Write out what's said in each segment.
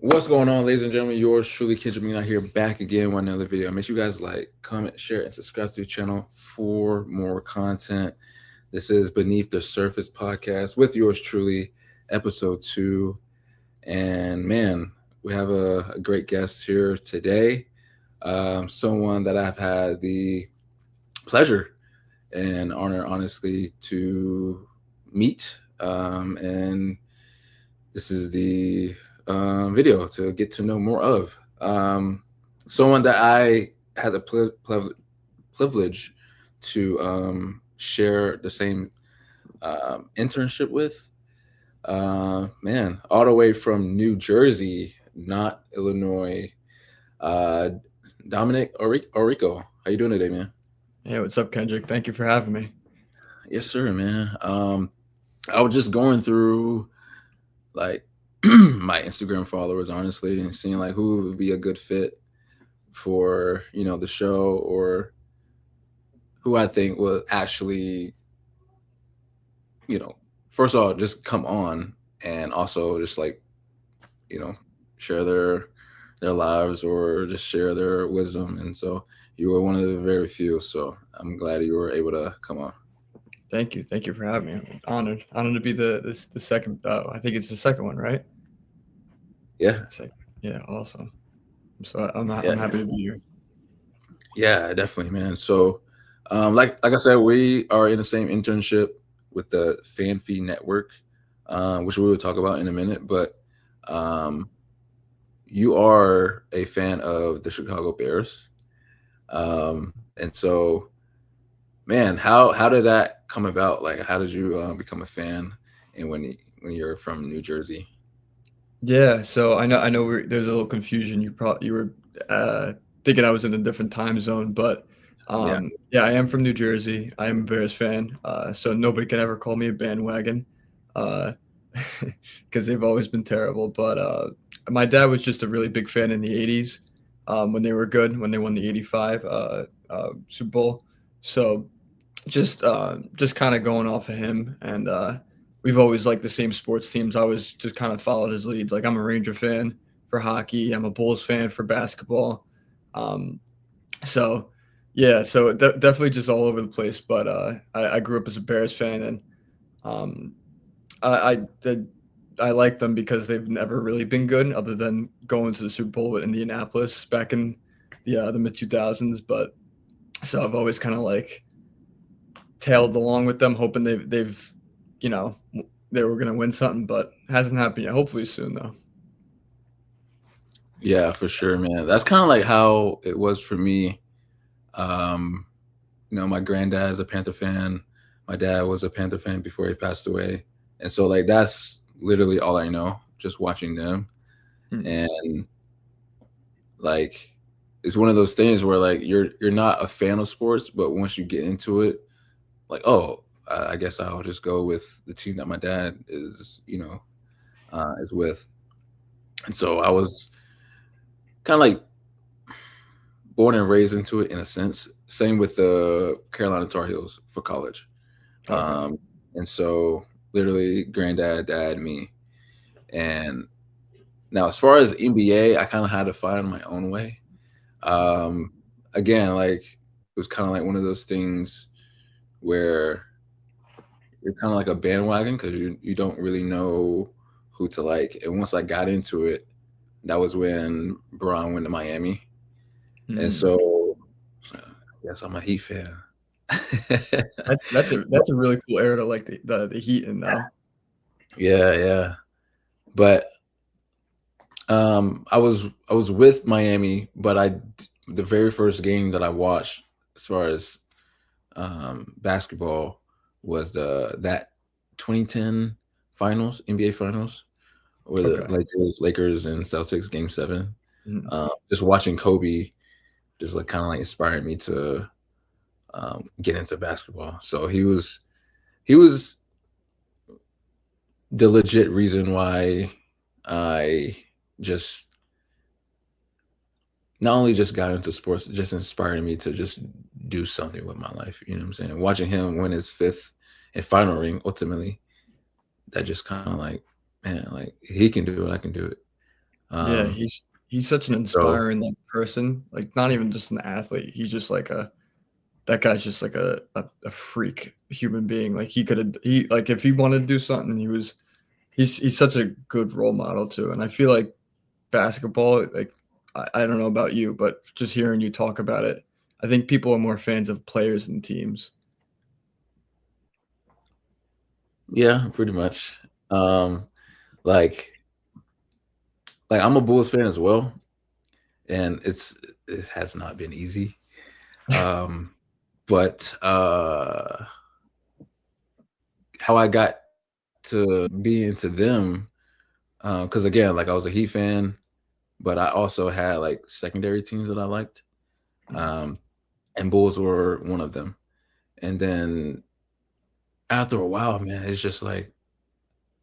What's going on, ladies and gentlemen? Yours truly, Kendrick, out here back again with another video. Make sure you guys like, comment, share, and subscribe to the channel for more content. This is Beneath the Surface podcast with yours truly, episode 2. And man, we have a great guest here today. Someone that I've had the pleasure and honor, honestly, to meet. And this is the video to get to know more of. Someone that I had the privilege to share the same internship with. Man, all the way from New Jersey, not Illinois. Uh, Dominic Orrico, how you doing today, man? Hey, what's up, Kendrick? Thank you for having me. Yes, sir, man. I was just going through like my Instagram followers, honestly, and seeing like who would be a good fit for the show, or who I think will actually, you know, first of all, just come on, and also just like you know share their lives, or just share their wisdom. And so you were one of the very few. So I'm glad you were able to come on. Thank you for having me. I'm honored to be the second. I think it's the second one, right? Yeah, Second. Yeah, awesome. yeah, I'm happy to be here. yeah, definitely, man. So, like I said, we are in the same internship with the Fan Fee Network, which we will talk about in a minute. But um, you are a fan of the Chicago Bears, and so, man, how did that come about? Like, how did you become a fan, and when you're from New Jersey? Yeah, so I know there's a little confusion. You were thinking I was in a different time zone, but Yeah, yeah, I am from New Jersey. I am a Bears fan, so nobody can ever call me a bandwagon, uh, because they've always been terrible. But my dad was just a really big fan in the '80s, when they were good, when they won the '85 Super Bowl. So just kind of going off of him, and we've always liked the same sports teams. I was just kind of followed his leads. Like, I'm a Ranger fan for hockey, I'm a Bulls fan for basketball. um so yeah, so definitely just all over the place. But I grew up as a Bears fan, and um I, I I like them because they've never really been good, other than going to the Super Bowl with Indianapolis back in the mid 2000s. But so I've always kind of like tailed along with them, hoping they've you know they were gonna win something, but hasn't happened yet. Hopefully soon though. yeah, for sure, man. That's kind of like how it was for me. Um, my granddad is a Panther fan. My dad was a Panther fan before he passed away, and so like that's literally all I know, just watching them. Hmm. And like it's one of those things where like you're not a fan of sports, but once you get into it, like, oh, I guess I'll just go with the team that my dad is with. And so I was kind of like born and raised into it in a sense. Same with the Carolina Tar Heels for college. Okay. Um, and so literally granddad, dad, me. And now as far as NBA, I kind of had to find my own way. Um, Again, like it was kind of like one of those things where you're kind of like a bandwagon because you don't really know who to like. And once I got into it, that was when Braun went to Miami. And Hmm. so yes, I'm a Heat fan. That's a really cool era to like the Heat in though. Yeah, yeah. But I was with Miami, but the very first game that I watched as far as basketball was that 2010 finals, NBA finals, where the Okay. Lakers and Celtics game 7. Mhm. Just watching Kobe just like kind of like inspired me to get into basketball. So he was the legit reason why I just not only just got into sports, it just inspired me to just do something with my life. You know what I'm saying? Watching him win his fifth and final ring ultimately, that just kind of like, man, like he can do it, I can do it. Yeah, Um, he's such an so inspiring, like, person, like, not even just an athlete, he's just like a that guy's just like a freak human being, like, he like, if he wanted to do something, he's such a good role model too, and I feel like basketball, like, I don't know about you, but just hearing you talk about it, I think people are more fans of players than teams. yeah, pretty much. Um, like like I'm a Bulls fan as well, and it has not been easy. Um, but how I got to be into them, because again, like I was a Heat fan, but I also had like secondary teams that I liked, Mm, um, and Bulls were one of them. And then after a while, man, it's just like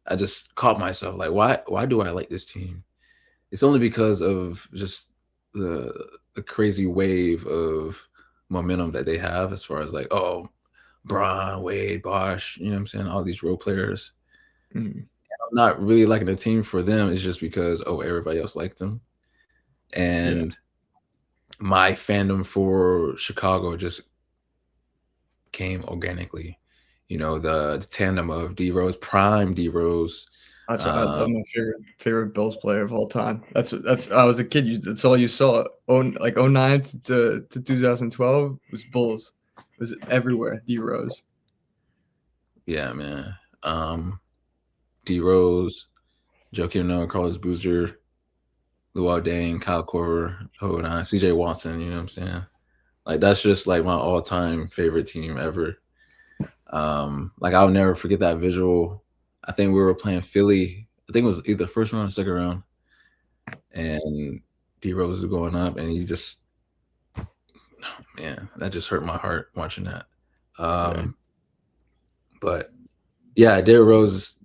I just caught myself like, why do I like this team? It's only because of just the the crazy wave of momentum that they have as far as like, oh, Braun, Wade, Bosh, you know what I'm saying? All these role players. mhm, I'm not really liking the team for them. It's just because, oh, everybody else liked them. yeah, And my fandom for Chicago just came organically. You know, the tandem of D Rose, prime D Rose. I'm my favorite Bills player of all time. That's I was a kid, that's all you saw. Like, '09 to 2012 was Bulls. It was everywhere, D Rose. Yeah, man. D Rose, Joakim Noah, Carlos Boozer, Luol Deng, Kyle Korver, hold on, CJ Watson, you know what I'm saying? Like that's just like my all-time favorite team ever. Like I'll never forget that visual. I think we were playing Philly. I think it was either first round or second round, and D Rose is going up, and he just, man, that just hurt my heart watching that. Yeah, Um, but yeah, Derrick Rose is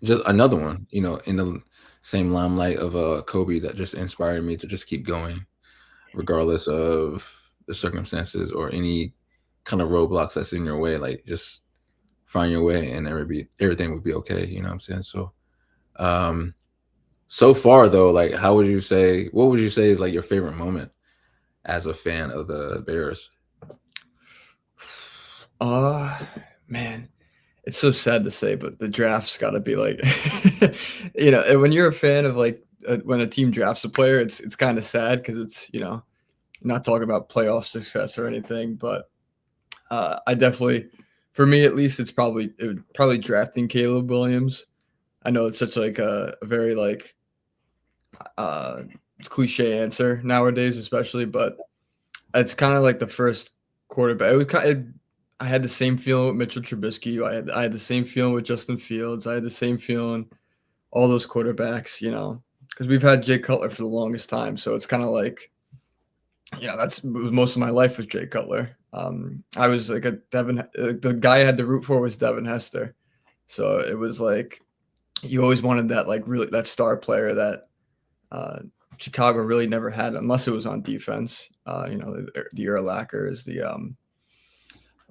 just another one, you know, in the same limelight of Kobe that just inspired me to just keep going, regardless of the circumstances or any kind of roadblocks that's in your way. Like just find your way, and everything would be okay. You know what I'm saying? So, um, so far though, like, what would you say is like your favorite moment as a fan of the Bears? uh, man, it's so sad to say, but the draft's gotta be like and when you're a fan of, like, when a team drafts a player, it's kinda sad because not talking about playoff success or anything, but, I definitely for me at least, it would probably drafting Caleb Williams. I know it's such, like, a very, like, uh, cliche answer nowadays, especially, but it's kinda like the first quarterback. It was kind I had the same feeling with Mitchell Trubisky. I had the same feeling with Justin Fields. I had the same feeling all those quarterbacks, because we've had Jay Cutler for the longest time. So it's kind of like, that's most of my life was Jay Cutler. I was like the guy I had to root for was Devin Hester. So it was like you always wanted that, like, really that star player that uh, Chicago really never had unless it was on defense. The Urlachers,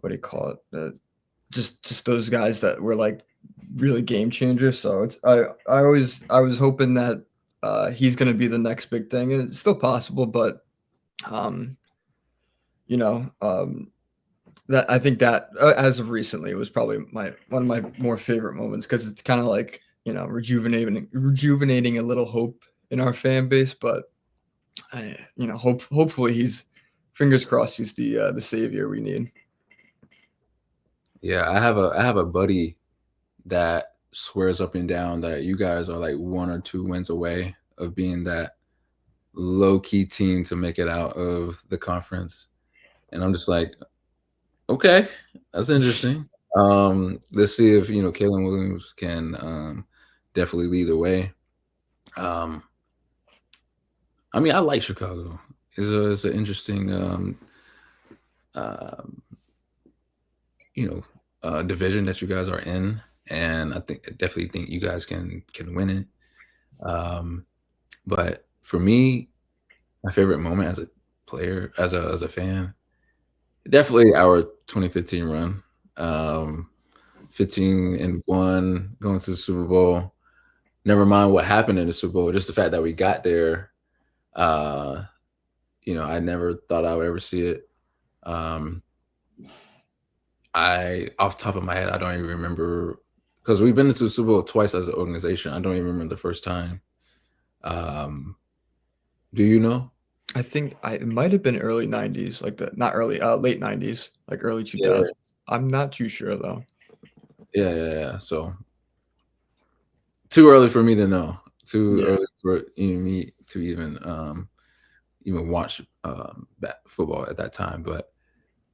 what do you call it? Just those guys that were like really game changers. So I was hoping that he's going to be the next big thing, and it's still possible. But um, you know, that I think that as of recently, it was probably my one of my more favorite moments because it's kind of like rejuvenating a little hope in our fan base. But hopefully he's fingers crossed he's the savior we need. Yeah, I have a buddy that swears up and down that you guys are like 1 or 2 wins away of being that low key team to make it out of the conference. And I'm just like, okay, that's interesting. Let's see if Kalen Williams can definitely lead the way. Um, I mean, I like Chicago. It's an interesting um, you know division that you guys are in, and I definitely think you guys can win it. Um, but for me, my favorite moment as a player, as a fan, definitely our 2015 run. 15-1, going to the Super Bowl. never mind what happened in the Super Bowl, just the fact that we got there. Uh, I never thought I would ever see it. Um, off the top of my head, I don't even remember because we've been to the Super Bowl twice as an organization. I don't even remember the first time. Um, do you know? It might have been early 90s, like the not early, late 90s, like early Yeah, 2000s. I'm not too sure though. yeah. So too early for me to know. Too Yeah. early for me to even watch football at that time. But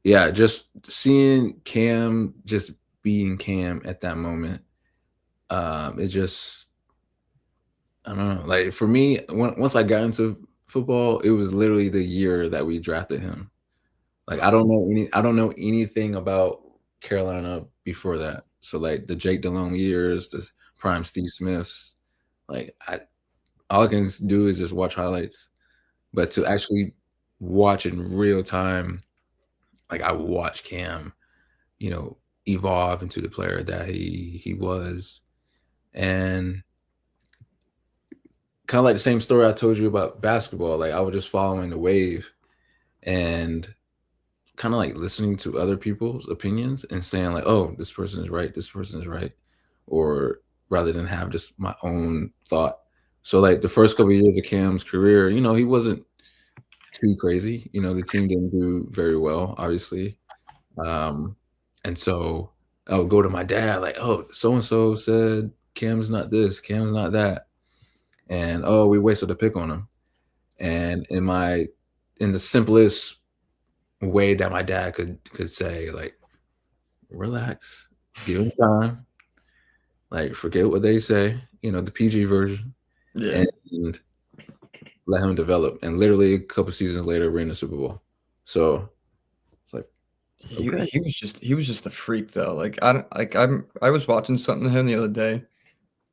yeah, just seeing Cam just being Cam at that moment, it just I don't know. Like for me, once I got into football, it was literally the year that we drafted him. Like I don't know anything about Carolina before that. So like the Jake Delhomme years, the prime Steve Smiths, like I all I can do is just watch highlights. But to actually watch in real time, like I watched Cam, you know, evolve into the player that he was. And kind of like the same story I told you about basketball. Like I was just following the wave and kind of like listening to other people's opinions and saying like, oh, this person is right, this person is right, or rather than have just my own thought. So like the first couple of years of Cam's career, he wasn't too crazy. The team didn't do very well, obviously. Um, and so I would go to my dad like, oh, so and so said Cam's not this, Cam's not that, and oh, we wasted a pick on him. And in the simplest way that my dad could say, like, relax, give him time, like forget what they say, the PG version, Yeah. and let him develop. And literally a couple seasons later, we're in the Super Bowl. So it's like, He okay. he was just a freak though. Like I don't like I was watching something to him the other day,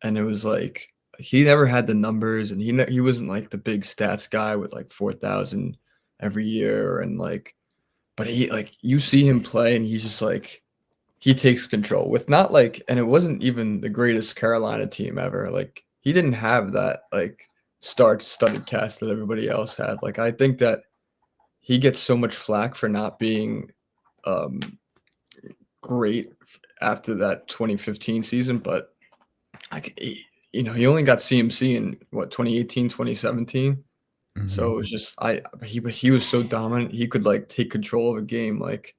and it was like he never had the numbers, and he wasn't like the big stats guy with like 4,000 every year, and like, but he like you see him play, and he's just like he takes control with not like, and it wasn't even the greatest Carolina team ever. Like he didn't have that like star-studded cast that everybody else had. Like I think that he gets so much flack for not being um great after that 2015 season, but like he only got CMC in what 2018, 2017. So Mhm. it was just he was so dominant. He could like take control of a game like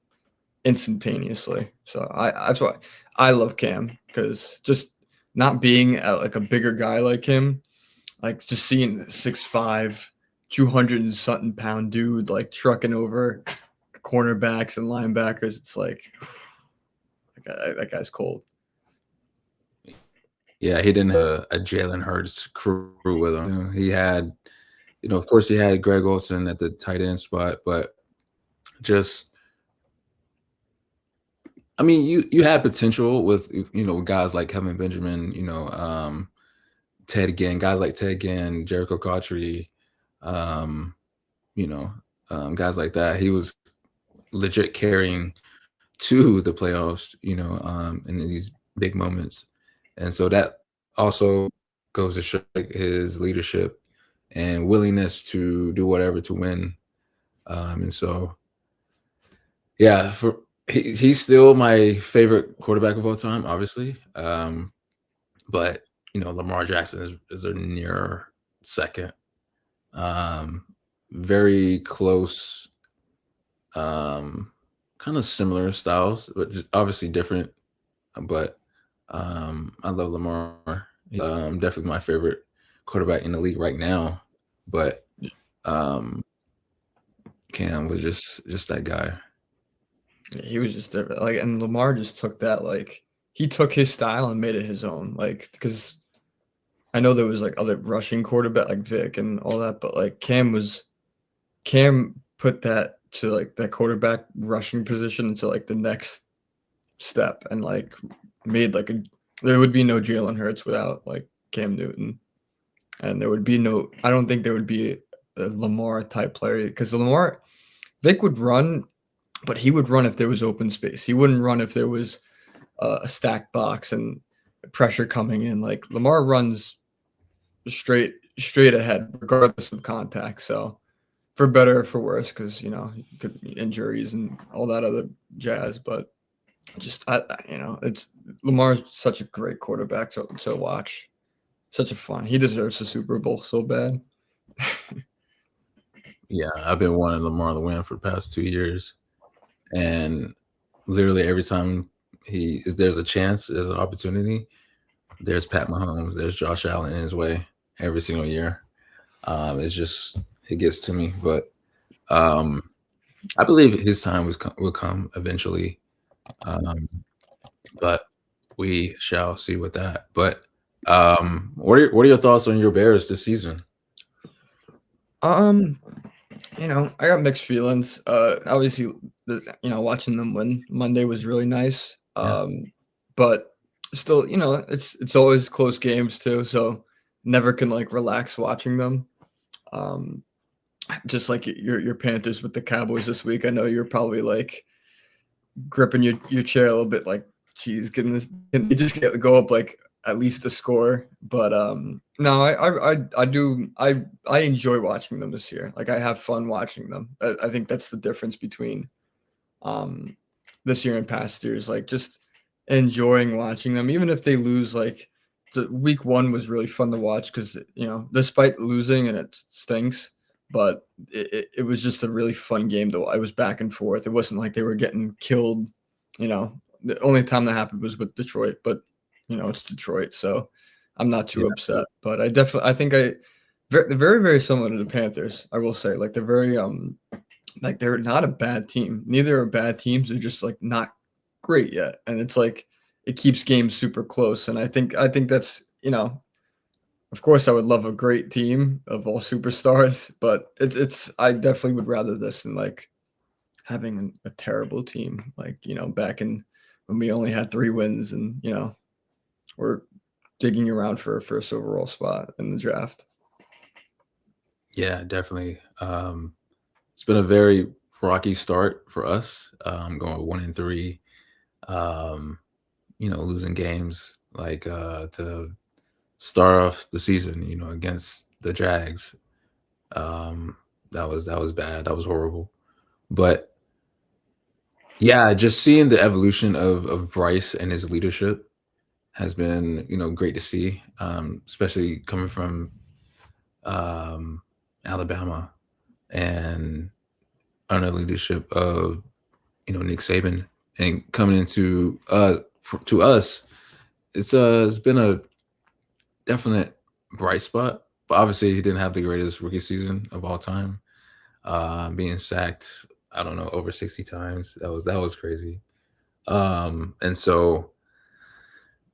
instantaneously. So I that's why I love Cam because just not being like a bigger guy like him, like just seeing 6'5", 200 and something pound dude like trucking over cornerbacks and linebackers. It's like that guy's cold. Yeah, he didn't have a Jalen Hurts crew with him. He had, of course, he had Greg Olsen at the tight end spot, but just, I mean, you had potential with guys like Kevin Benjamin, Ted Ginn, guys like Ted Ginn, Jericho Cotchery, um, you know, guys like that. He was legit carrying to the playoffs, in these big moments, and so that also goes to show like, his leadership and willingness to do whatever to win. And so, yeah, he's still my favorite quarterback of all time, obviously. But Lamar Jackson is a near second. Um, very close, um, kind of similar styles, but just obviously different. But I love Lamar. Definitely my favorite quarterback in the league right now. But um, Cam was just that guy. Yeah, he was just different. Like, and Lamar just took that like he took his style and made it his own. Like, because I know there was like other rushing quarterback like Vic and all that, but like Cam put that to like that quarterback rushing position into like the next step and like made like a there would be no Jalen Hurts without like Cam Newton, and there would be no. I don't think there would be a Lamar type player because Lamar Vic would run, but he would run if there was open space. He wouldn't run if there was a stacked box and pressure coming in. Like Lamar runs straight ahead, regardless of contact. So for better or for worse, because could be injuries and all that other jazz. But just it's Lamar's such a great quarterback to watch. Such a fun. He deserves a Super Bowl so bad. Yeah, I've been wanting Lamar to win for the past 2 years, and literally every time there's a chance, there's an opportunity. There's Pat Mahomes, there's Josh Allen in his way every single year. It's just it gets to me, but um, I believe his time will come eventually. Um, but we shall see with that. But what are your thoughts on your Bears this season? Um, I got mixed feelings. Obviously, watching them win Monday was really nice. Yeah, But still, it's always close games too, so never can like relax watching them. Um, just like your Panthers with the Cowboys this week. I know you're probably like gripping your chair a little bit, like, geez, can they just go up like at least a score? But no, I enjoy watching them this year. Like I have fun watching them. I think that's the difference between um this year and past years. Like just enjoying watching them, even if they lose. Like the week one was really fun to watch because despite losing and it stinks, but it was just a really fun game though. I was back and forth. It wasn't like they were getting killed. The only time that happened was with Detroit, but it's Detroit, so I'm not too yeah, upset. But I think very, very, very similar to the Panthers. I will say, like they're very like they're not a bad team. Neither are bad teams. They're just like not great yet, and it's like it keeps games super close. And I think that's of course I would love a great team of all superstars, but it's I definitely would rather this than like having a terrible team like back in when we only had 3 wins and we're digging around for a first overall spot in the draft. yeah, definitely. It's been a very rocky start for us. Going 1-3. Um, losing games like to start off the season. Against the Jags. Um, that was bad. That was horrible. But yeah, just seeing the evolution of Bryce and his leadership has been great to see, especially coming from um, Alabama and under leadership of Nick Saban and coming into to us. It's been a definite bright spot, but obviously he didn't have the greatest rookie season of all time. Being sacked, I don't know, over 60 times. That was crazy. And so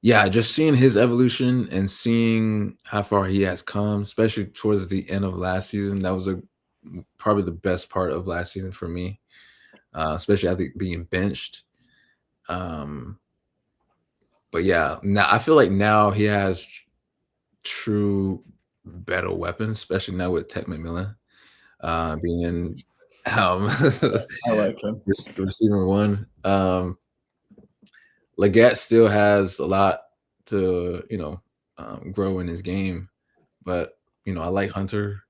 yeah, just seeing his evolution and seeing how far he has come, especially towards the end of last season, that was probably the best part of last season for me. Especially I think being benched. Um, but yeah, now I feel like now he has true better weapons, especially now with Tech McMillan being in um, I like him. receiver one. Leggett still has a lot to grow in his game, but I like Hunter.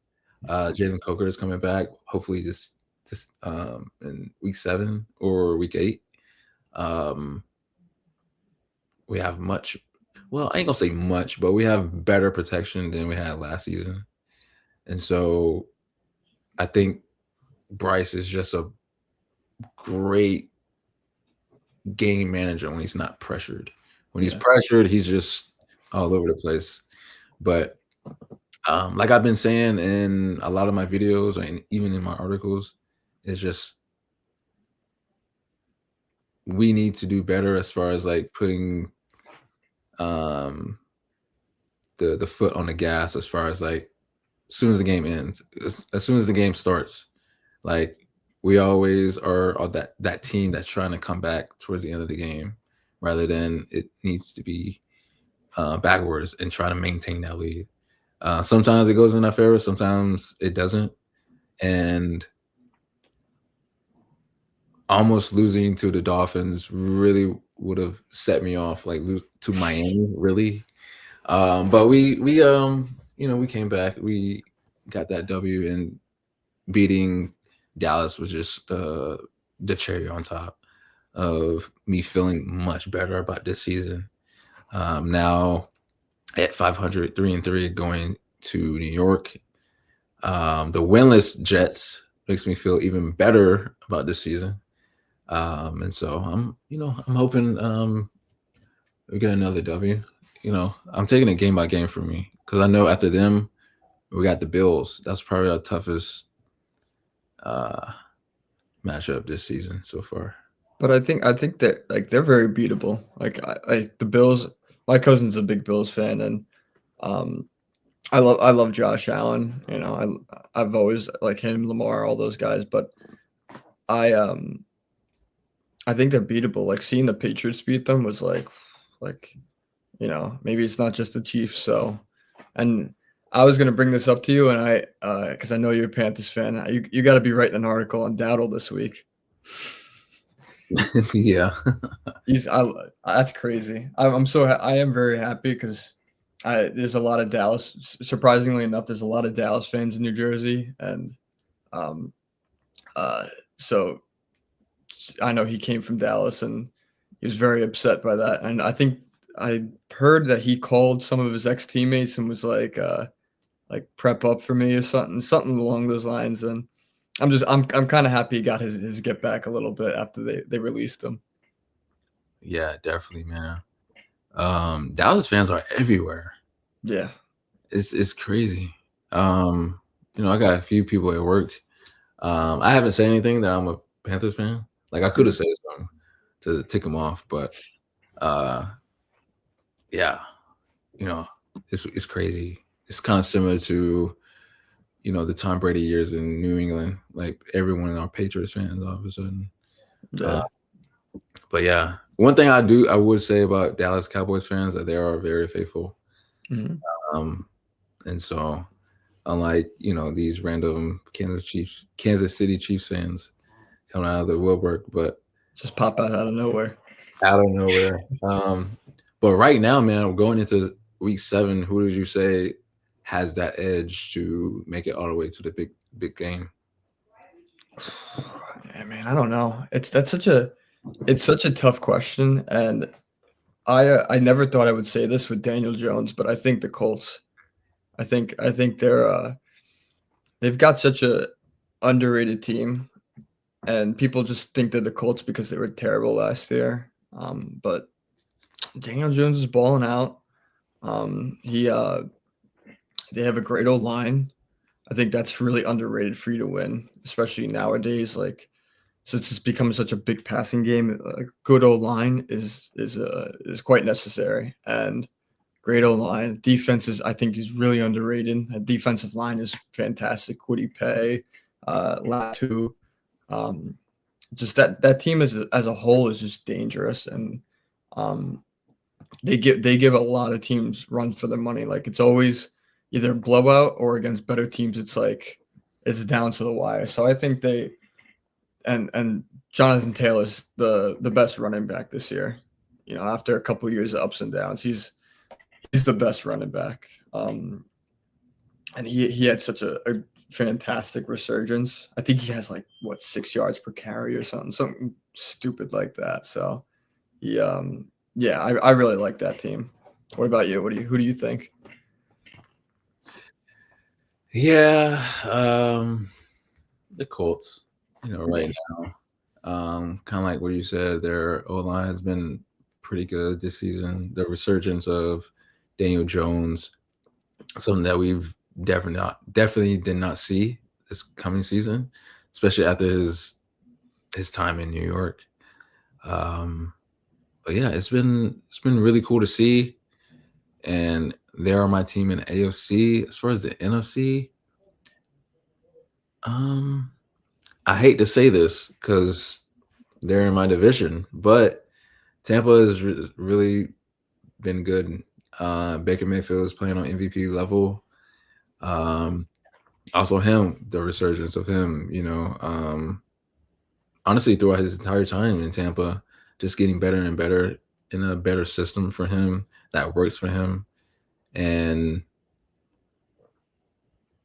Jalen Coker is coming back. Hopefully this in week 7 or week 8. Um, we have much. Well, I ain't gonna say much, but we have better protection than we had last season, and so I think Bryce is just a great game manager when he's not pressured. When he's Yeah. pressured, he's just all over the place. But like I've been saying in a lot of my videos and even in my articles, it's just we need to do better as far as like putting um the foot on the gas as far as like as soon as the game ends, as soon as the game starts, like we always are that team that's trying to come back towards the end of the game rather than it needs to be backwards and try to maintain that lead. Sometimes it goes in our favor, sometimes it doesn't. And almost losing to the Dolphins really would have set me off, like lose to Miami, really. But we we came back. We got that W, and beating Dallas was just the cherry on top of me feeling much better about this season. Now at 500, 3-3, going to New York. The winless Jets makes me feel even better about this season. And so I'm hoping we get another W. I'm taking it game by game for me because I know after them we got the Bills. That's probably our toughest uh, matchup this season so far. But I think that like they're very beatable. Like the Bills. My cousin's a big Bills fan, and um, I love Josh Allen. I've always like him, Lamar, all those guys. But I um I think they're beatable. Like seeing the Patriots beat them was like maybe it's not just the Chiefs. So, and I was gonna bring this up to you, and because I know you're a Panthers fan, you got to be writing an article on Dowdle this week. Yeah. He's That's crazy. I am very happy because there's a lot of Dallas. Surprisingly enough, there's a lot of Dallas fans in New Jersey, and um, uh, so I know he came from Dallas, and he was very upset by that. And I think I heard that he called some of his ex teammates and was like prep up for me or something along those lines. And I'm kind of happy he got his get back a little bit after they released him. Yeah, definitely, man. Dallas fans are everywhere. Yeah. It's crazy. I got a few people at work. I haven't said anything that I'm a Panthers fan. Like I could have Mhm. said something to tick them off, but uh, yeah, you know, it's crazy. It's kind of similar to the Tom Brady years in New England. Like everyone in our Patriots fans all of a sudden. Uh, Yeah. but yeah, one thing I would say about Dallas Cowboys fans that they are very faithful. Mhm. Um, and so unlike these random Kansas City Chiefs fans coming out of the woodwork, but Just pop out of nowhere. out of nowhere. But right now, man, we're going into week 7. Who did you say has that edge to make it all the way to the big game? Yeah, man, I don't know. It's such a tough question, and I never thought I would say this with Daniel Jones, but I think the Colts. I think they've got such a underrated team, and people just think they're the Colts because they were terrible last year. But Daniel Jones is balling out. He They have a great old line. I think that's really underrated for you to win, especially nowadays. Like since it's become such a big passing game, a good old line is quite necessary. And great old line defense I think is really underrated. A defensive line is fantastic. Woody Pay, Latu, um, just that team as a whole is just dangerous, and um, they give a lot of teams run for their money. Like it's always either blowout or against better teams. It's like it's down to the wire. So I think they and Jonathan Taylor's the best running back this year. After a couple of years of ups and downs, he's the best running back. And he had such a fantastic resurgence. I think he has like what 6 yards per carry or something stupid like that. So he yeah, I really like that team. What about you? Who do you think? Yeah, the Colts. Right Yeah. now, kind of like what you said, their O line has been pretty good this season. The resurgence of Daniel Jones, something that we've definitely did not see this coming season, especially after his time in New York. Um, but yeah, it's been really cool to see, and they are my team in the AFC. As far as the NFC, um, I hate to say this because they're in my division, but Tampa has really been good. Baker Mayfield is playing on MVP level. Um, Also, the resurgence of him, honestly, throughout his entire time in Tampa, just getting better and better in a better system for him that works for him. And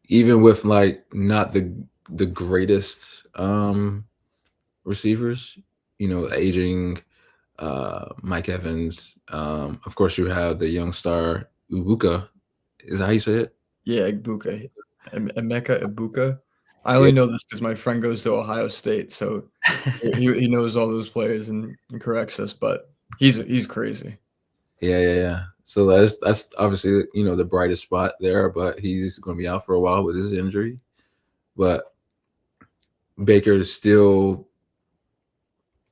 even with like not the greatest receivers, aging Mike Evans. Of course, you have the young star Ubuka. Is that how you say it? Yeah, Ibuka, Emeka Ibuka. I Yeah, only know this because my friend goes to Ohio State, so he knows all those players and corrects us, but he's crazy. yeah. So that's obviously the brightest spot there, but he's going to be out for a while with his injury. But Baker is still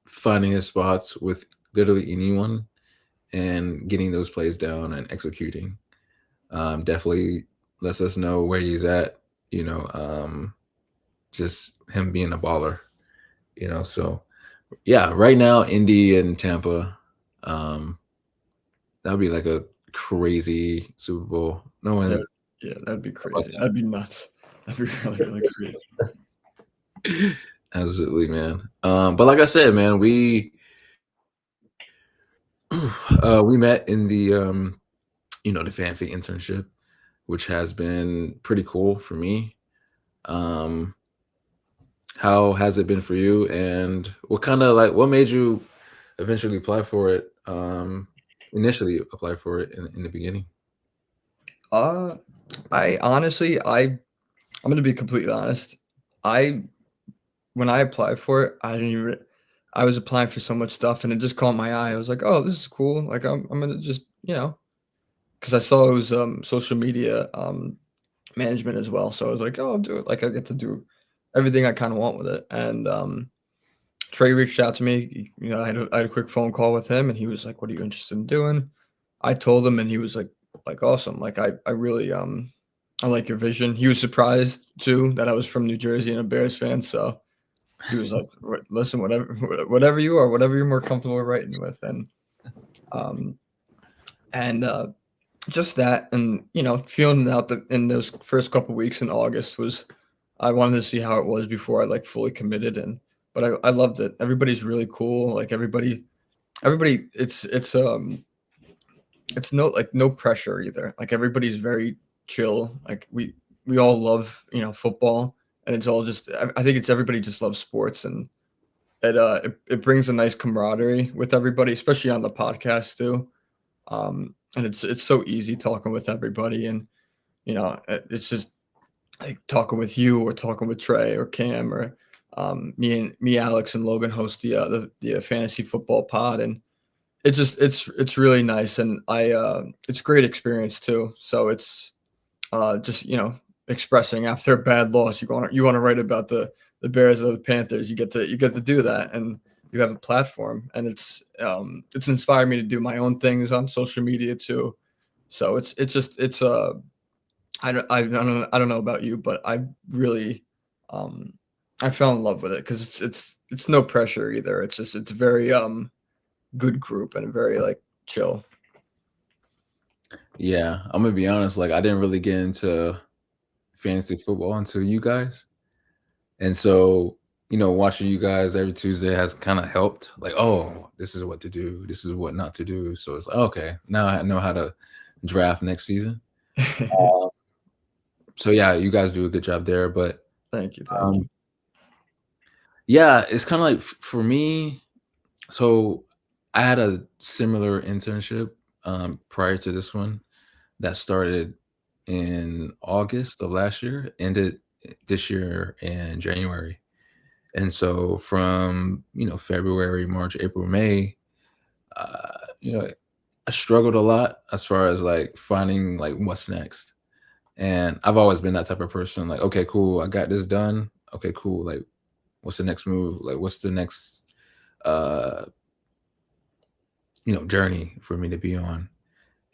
finding his spots with literally anyone and getting those plays down and executing. Definitely lets us know where he's at. Just him being a baller. So yeah, right now Indy and Tampa, um, that'd be like a crazy Super Bowl. No That one Yeah, that'd be about crazy. That'd be nuts. That'd be really, really crazy. that. Absolutely, man. But like I said, man, we met in the fanfic internship, which has been pretty cool for me. Um, how has it been for you? And what made you eventually apply for it? Initially apply for it in the beginning. Uh, I honestly, I'm gonna be completely honest. I When I applied for it, I didn't even. I was applying for so much stuff, and it just caught my eye. I was like, "Oh, this is cool." Like, I'm gonna just, because I saw it was social media management as well. So I was like, "Oh, I'll do it." Like, I get to do everything I kind of want with it. And Trey reached out to me. I had a quick phone call with him, and he was like, "What are you interested in doing?" I told him, and he was like awesome. Like, I really I like your vision. He was surprised too that I was from New Jersey and a Bears fan. So he was like, Listen, whatever, whatever you are, whatever you're more comfortable writing with." Um, and just that, and feeling out the in those first couple weeks in August was, I wanted to see how it was before I like fully committed. But I loved it. Everybody's really cool. Like, everybody, it's no, like, no pressure either. Like, everybody's very chill. Like, we all love football, and it's all just, I think it's everybody just loves sports, and it brings a nice camaraderie with everybody, especially on the podcast too. And it's so easy talking with everybody, and it's just like talking with you or talking with Trey or Cam or me, Alex, and Logan host the fantasy football pod, and it's really nice, and it's a great experience too. So it's just expressing after a bad loss, you want to write about the Bears or the Panthers, you get to do that, and you have a platform, and it's inspired me to do my own things on social media too. So it's I don't know about you, but um I fell in love with it because it's no pressure either. It's a very good group and very like chill. Yeah, I'm gonna be honest. Like, I didn't really get into fantasy football until you guys, and so watching you guys every Tuesday has kind of helped. Like, oh, this is what to do. This is what not to do. So it's like, okay, now I know how to draft next season. Uh, so yeah, you guys do a good job there. But Thank you. um, yeah, it's kind of like for me. So I had a similar internship prior to this one that started in August of last year, ended this year in January. And so from, February, March, April, May, uh, you know, I struggled a lot as far as like finding like what's next. And I've always been that type of person, like, okay, cool, I got this done. Okay, cool. Like, what's the next move? Like, what's the next uh, journey for me to be on?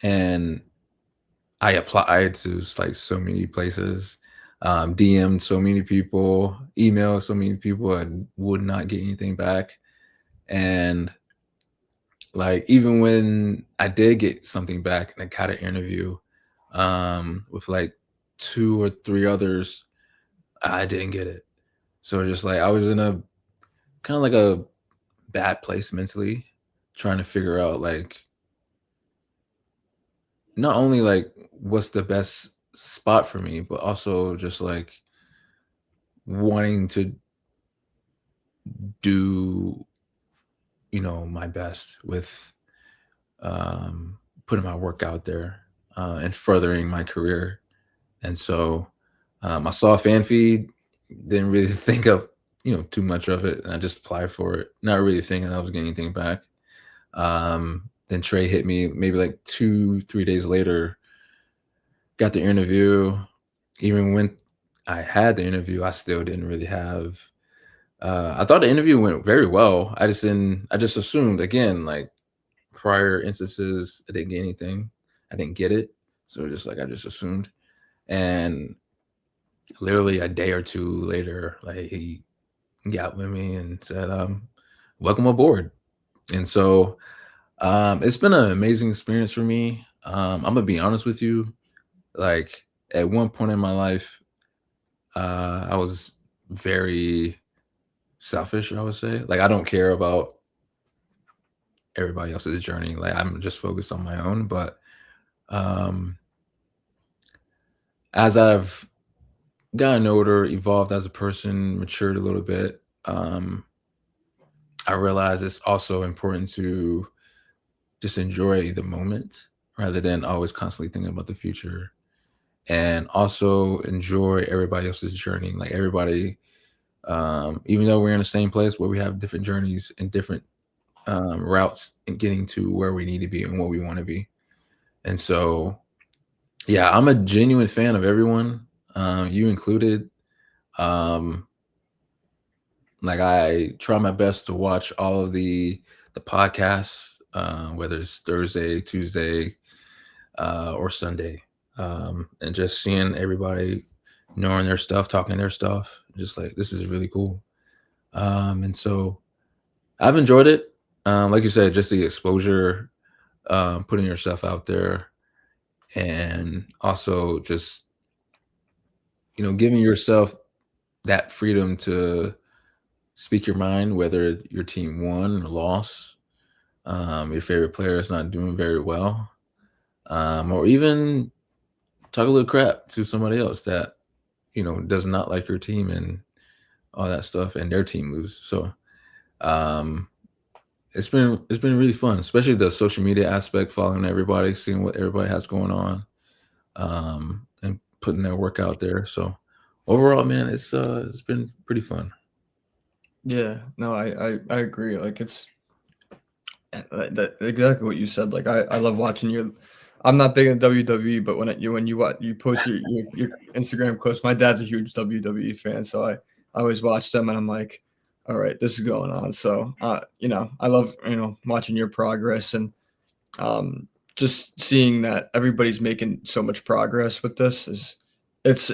And I applied to like so many places, DM'd so many people, emailed so many people, and would not get anything back. And like even when I did get something back and I got an interview with like two or three others, I didn't get it. So just like I was in a kind of like a bad place mentally, trying to figure out like not only like what's the best spot for me, but also just like wanting to do, my best with putting my work out there and furthering my career. And so I saw a fan feed, didn't really think of, too much of it. And I just applied for it, not really thinking I was getting anything back. Then Trey hit me maybe like 2, 3 days later, got the interview. Even when I had the interview, I still didn't really have. I thought the interview went very well. I just assumed again, like prior instances, I didn't get anything. I didn't get it. So just like I just assumed. And literally a day or two later, like he got with me and said, welcome aboard. And so it's been an amazing experience for me. I'm gonna be honest with you. Like at one point in my life, I was very selfish, I would say. Like I don't care about everybody else's journey. Like I'm just focused on my own. But um as I've gotten older, evolved as a person, matured a little bit, I realize it's also important to just enjoy the moment rather than always constantly thinking about the future, and also enjoy everybody else's journey. Like everybody, even though we're in the same place where we have different journeys and different routes in getting to where we need to be and what we want to be. And so, yeah, I'm a genuine fan of everyone, you included. Um, like I try my best to watch all of the podcasts, whether it's Thursday, Tuesday, or Sunday, and just seeing everybody knowing their stuff, talking their stuff. Just like this is really cool. And so I've enjoyed it. Like you said, just the exposure, putting yourself out there, and also just giving yourself that freedom to speak your mind, whether your team won or lost, your favorite player is not doing very well, or even talk a little crap to somebody else that does not like your team and all that stuff, and their team loses. So um, it's been really fun, especially the social media aspect, following everybody, seeing what everybody has going on, and putting their work out there. So overall, man, it's been pretty fun. Yeah, no, I agree. Like it's that exactly what you said. Like I love watching your. I'm not big in WWE, but when you post your Instagram clips, my dad's a huge WWE fan, so I always watch them, and I'm like, all right, this is going on. So I love watching your progress and um, just seeing that everybody's making so much progress with this is it's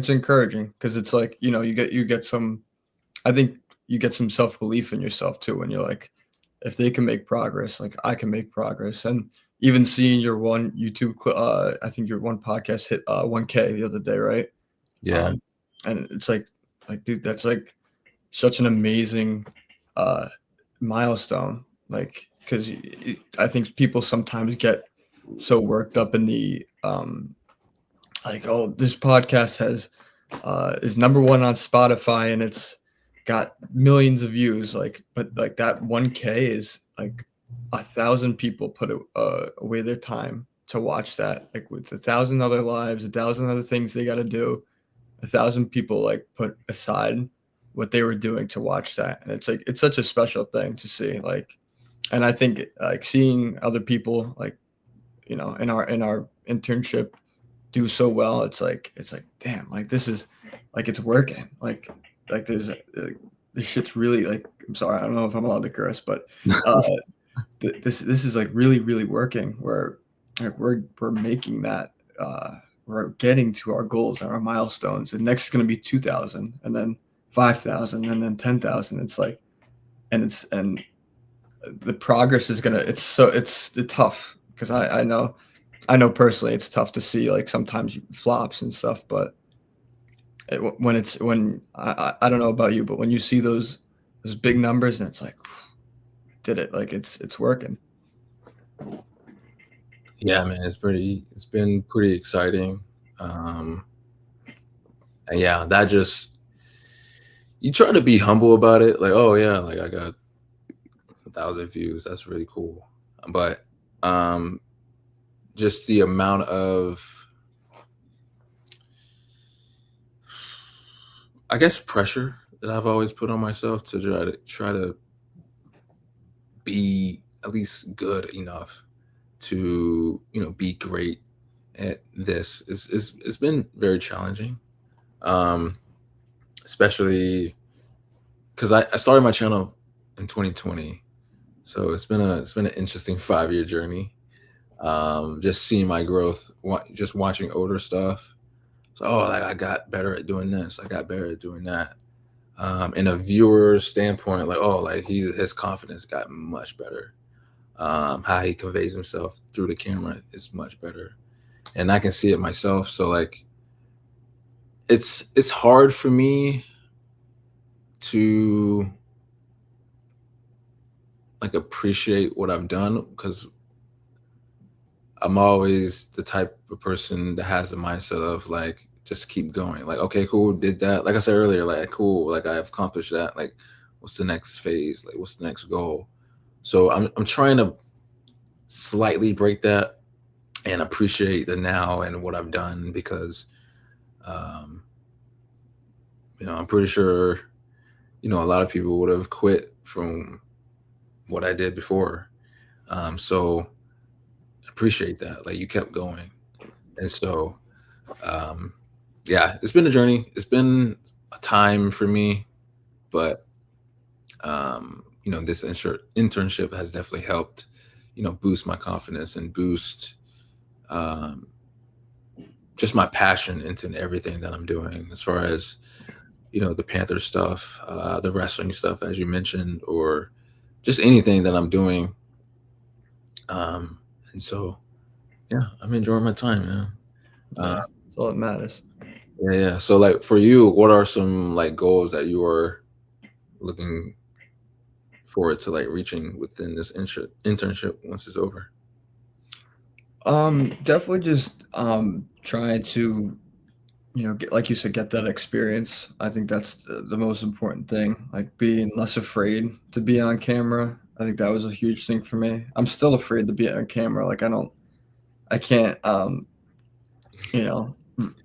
encouraging because it's like you get some I think you get some self belief in yourself too when you're like, if they can make progress, like I can make progress. And even seeing your one I think your one podcast hit 1K the other day, right? Yeah, Um, and it's like dude, that's like such an amazing uh, milestone. Like, because I think people sometimes get so worked up in the like, oh, this podcast has is number one on Spotify and it's got millions of views. Like, but like that 1K is like 1,000 people put away their time to watch that. Like with 1,000 other lives, 1,000 other things they got to do. 1,000 people like put aside what they were doing to watch that, and it's like it's such a special thing to see. Like, and I think like seeing other people like in our internship do so well, it's like damn, like this is like it's working. Like there's this shit's really like I'm sorry, I don't know if I'm allowed to curse, but uh this is like really working. Where like we're making that we're getting to our goals and our milestones. And next is going to be 2,000 and then 5,000 and then 10,000. It's like and the progress is gonna it's tough because I know personally it's tough to see like sometimes flops and stuff, but when I don't know about you, but when you see those big numbers and it's like did it, like it's working. Yeah, man, it's been pretty exciting. Um, and yeah, that just you try to be humble about it, like, oh yeah, like I got 1,000 views. That's really cool. But um, just the amount of, I guess, pressure that I've always put on myself to try to be at least good enough to be great at this is it's been very challenging. Um, especially because I started my channel in 2020, so it's been an interesting 5 year journey. Just seeing my growth, just watching older stuff. So, oh, like I got better at doing this, I got better at doing that. In a viewer's standpoint, like, oh, like his confidence got much better. How he conveys himself through the camera is much better, and I can see it myself. So like, it's hard for me to like appreciate what I've done because I'm always the type of person that has the mindset of like just keep going. Like, okay, cool, did that. Like I said earlier, like cool, like I've accomplished that. Like, what's the next phase? Like, what's the next goal? So I'm trying to slightly break that and appreciate the now and what I've done because um, I'm pretty sure a lot of people would have quit from what I did before. So appreciate that. Like you kept going, and so um, yeah, it's been a journey. It's been a time for me, but this internship has definitely helped, boost my confidence and boost um, just my passion into everything that I'm doing. As far as the Panther stuff, the wrestling stuff, as you mentioned, or just anything that I'm doing. Um, and so, yeah, I'm enjoying my time, man. Uh, Yeah, that's all that matters. yeah, yeah. So, like, for you, what are some like goals that you are looking forward to like reaching within this internship once it's over? Definitely just trying to, get, like you said, get that experience. I think that's the most important thing. Like being less afraid to be on camera. I think that was a huge thing for me. I'm still afraid to be on camera. Like I can't, you know,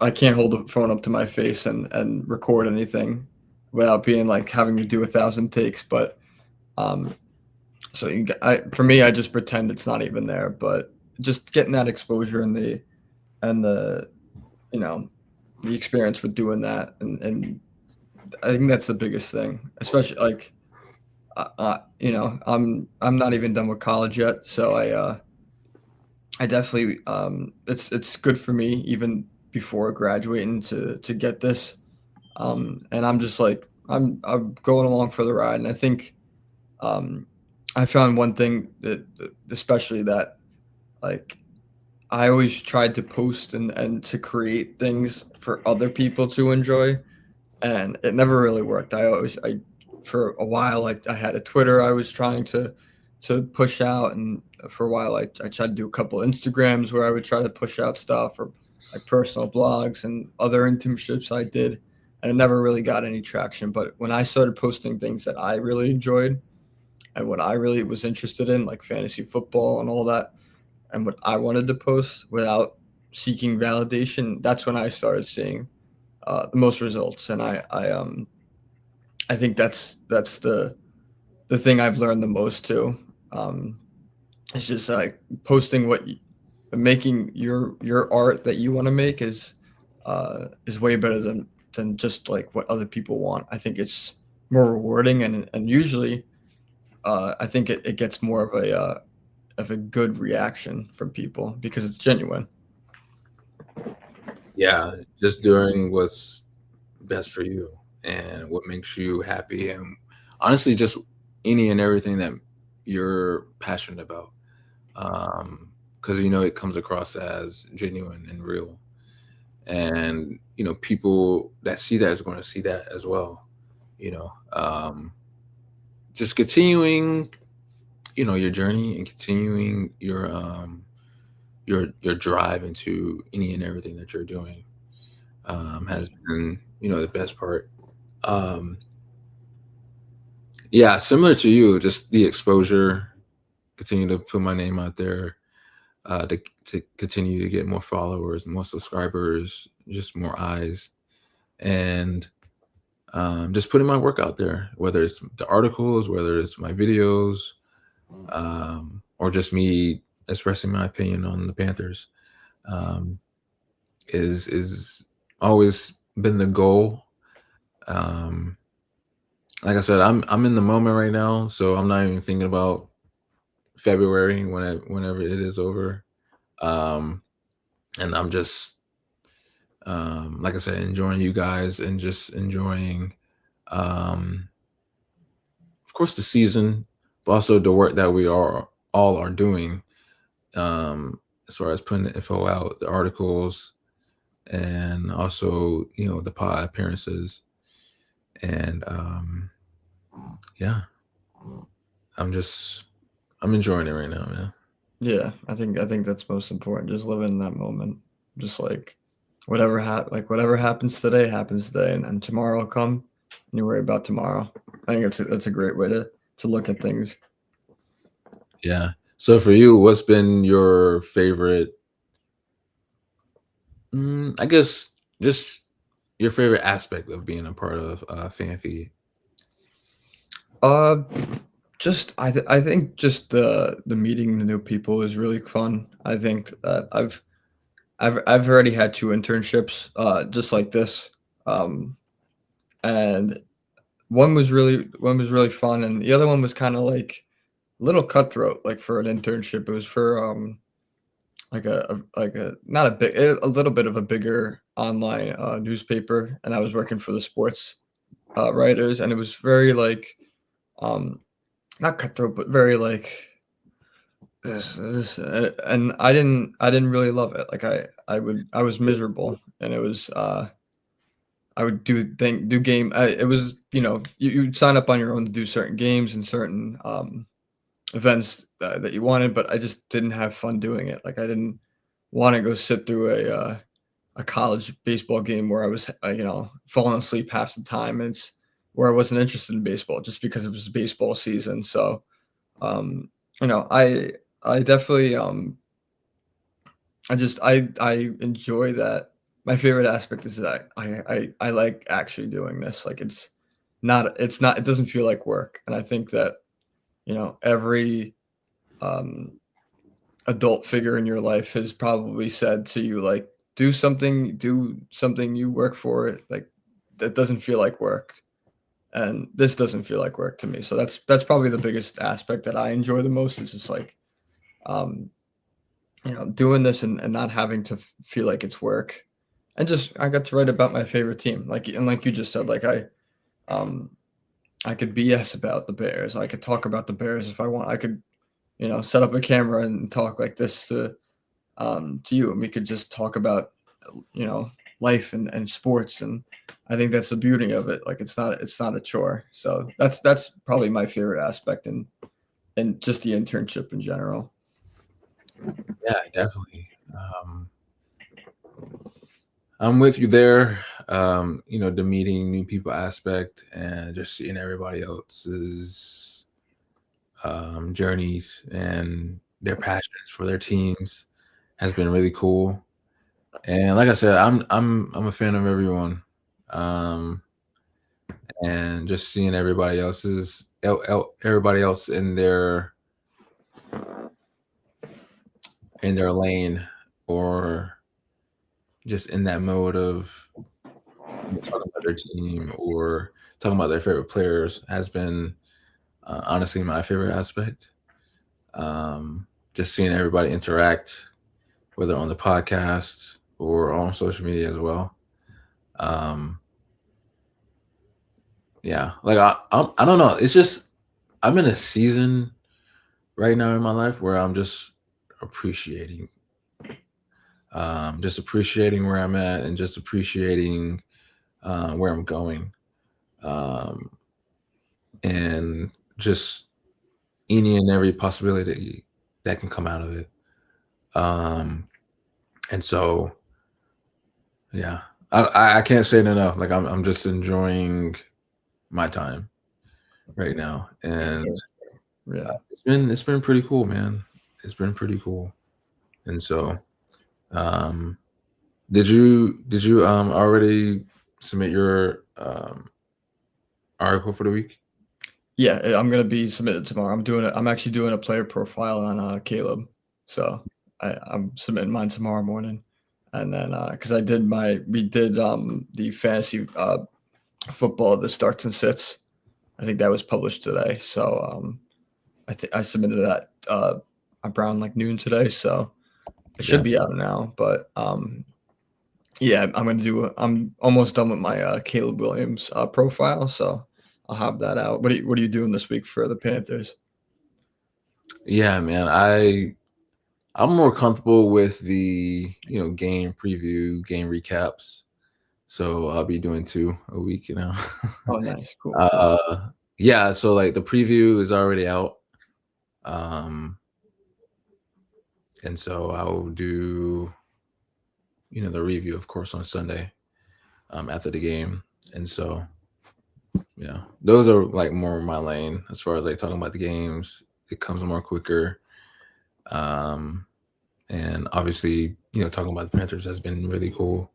I can't hold the phone up to my face and record anything without being like having to do 1,000 takes. But um, so for me, I just pretend it's not even there. But just getting that exposure and the you know the experience with doing that, and I think that's the biggest thing, especially like I'm not even done with college yet, so I definitely it's good for me even before graduating to get this, and I'm just like I'm going along for the ride, and I think um I found one thing that especially that like I always tried to post and to create things for other people to enjoy, and it never really worked. I for a while I had a Twitter I was trying to push out, and for a while I tried to do a couple Instagrams where I would try to push out stuff or like personal blogs and other internships I did, and it never really got any traction. But when I started posting things that I really enjoyed and what I really was interested in, like fantasy football and all that, and what I wanted to post without seeking validation, that's when I started seeing the most results. And I think that's the thing I've learned the most too. Um, it's just like posting making your art that you want to make is way better than just like what other people want. I think it's more rewarding, and usually I think it gets more of a good reaction from people because it's genuine. Yeah, just doing what's best for you and what makes you happy, and honestly, just any and everything that you're passionate about. Because it comes across as genuine and real, and people that see that is going to see that as well. You know, just continuing your journey and continuing your drive into any and everything that you're doing has been, the best part. Um, yeah, similar to you, just the exposure, continue to put my name out there, to continue to get more followers, more subscribers, just more eyes, and just putting my work out there, whether it's the articles, whether it's my videos, or just me expressing my opinion on the Panthers, um, is always been the goal. Um, like I said, I'm in the moment right now, so I'm not even thinking about February whenever it is over. Um, and I'm just, like I said, enjoying you guys and just enjoying, um, of course, the season, but also the work that we all are doing, as far as putting the info out, the articles, and also the pod appearances, and yeah, I'm just I'm enjoying it right now, man. Yeah, I think that's most important. Just live in that moment. Just like whatever happens today, and tomorrow will come, and you worry about tomorrow. I think that's a great way to look at things. Yeah. So for you, what's been your favorite? I guess just your favorite aspect of being a part of FanFeed. Uh, just I think just the meeting the new people is really fun. I think that I've already had two internships just like this, um, and one was really fun, and the other one was kind of like a little cutthroat. Like for an internship, it was for like a not a big a little bit of a bigger online newspaper, and I was working for the sports writers, and it was very like um not cutthroat, but very like this, and I didn't really love it. Like I was miserable, and it was I would do game. It was you'd sign up on your own to do certain games and certain events that you wanted, but I just didn't have fun doing it. Like I didn't want to go sit through a college baseball game where I was falling asleep half the time. And it's where I wasn't interested in baseball just because it was baseball season. So um, I definitely I enjoy that. My favorite aspect is that I like actually doing this. Like it doesn't feel like work. And I think that, every um adult figure in your life has probably said to you like do something you work for it, like that doesn't feel like work, and this doesn't feel like work to me. So that's probably the biggest aspect that I enjoy the most. Is just like um doing this and not having to feel like it's work. And just I got to write about my favorite team, like you just said, like um I could BS about the Bears. I could talk about the Bears if I want. I could set up a camera and talk like this to you, and we could just talk about you know life and sports. And I think that's the beauty of it. Like it's not a chore. So that's probably my favorite aspect, and just the internship in general. Yeah, definitely. I'm with you there. The meeting new people aspect and just seeing everybody else's journeys and their passions for their teams has been really cool. And like I said, I'm a fan of everyone, um, and just seeing everybody else in their lane, or just in that mode of talking about their team or talking about their favorite players has been, honestly, my favorite aspect. Um, just seeing everybody interact, whether on the podcast or on social media as well. Um, yeah, like I don't know. It's just I'm in a season right now in my life where I'm appreciating, just appreciating where I'm at and just appreciating where I'm going, um, and just any and every possibility that can come out of it. Um, and so yeah, I can't say it enough. Like I'm just enjoying my time right now, and Sure. Yeah. it's been pretty cool, man. It's been pretty cool, and so um, did you already submit your article for the week? Yeah, I'm gonna be submitted tomorrow. I'm actually doing a player profile on, Caleb. So, I'm submitting mine tomorrow morning, and then, because we did, the fantasy, football, the starts and sits. I think that was published today, so, I submitted that, around, like, noon today, so it Yeah, should be out now, but, yeah, I'm almost done with my, Caleb Williams, profile, so I'll have that out. What are you doing this week for the Panthers? yeah, man. I'm more comfortable with the game preview, game recaps. So I'll be doing two a week. Oh, nice. Cool, cool. uh, yeah. So like the preview is already out, um, and so I will do the review, of course, on Sunday after the game, and so yeah, those are like more my lane as far as like talking about the games. It comes more quicker. Um, and obviously, talking about the Panthers has been really cool.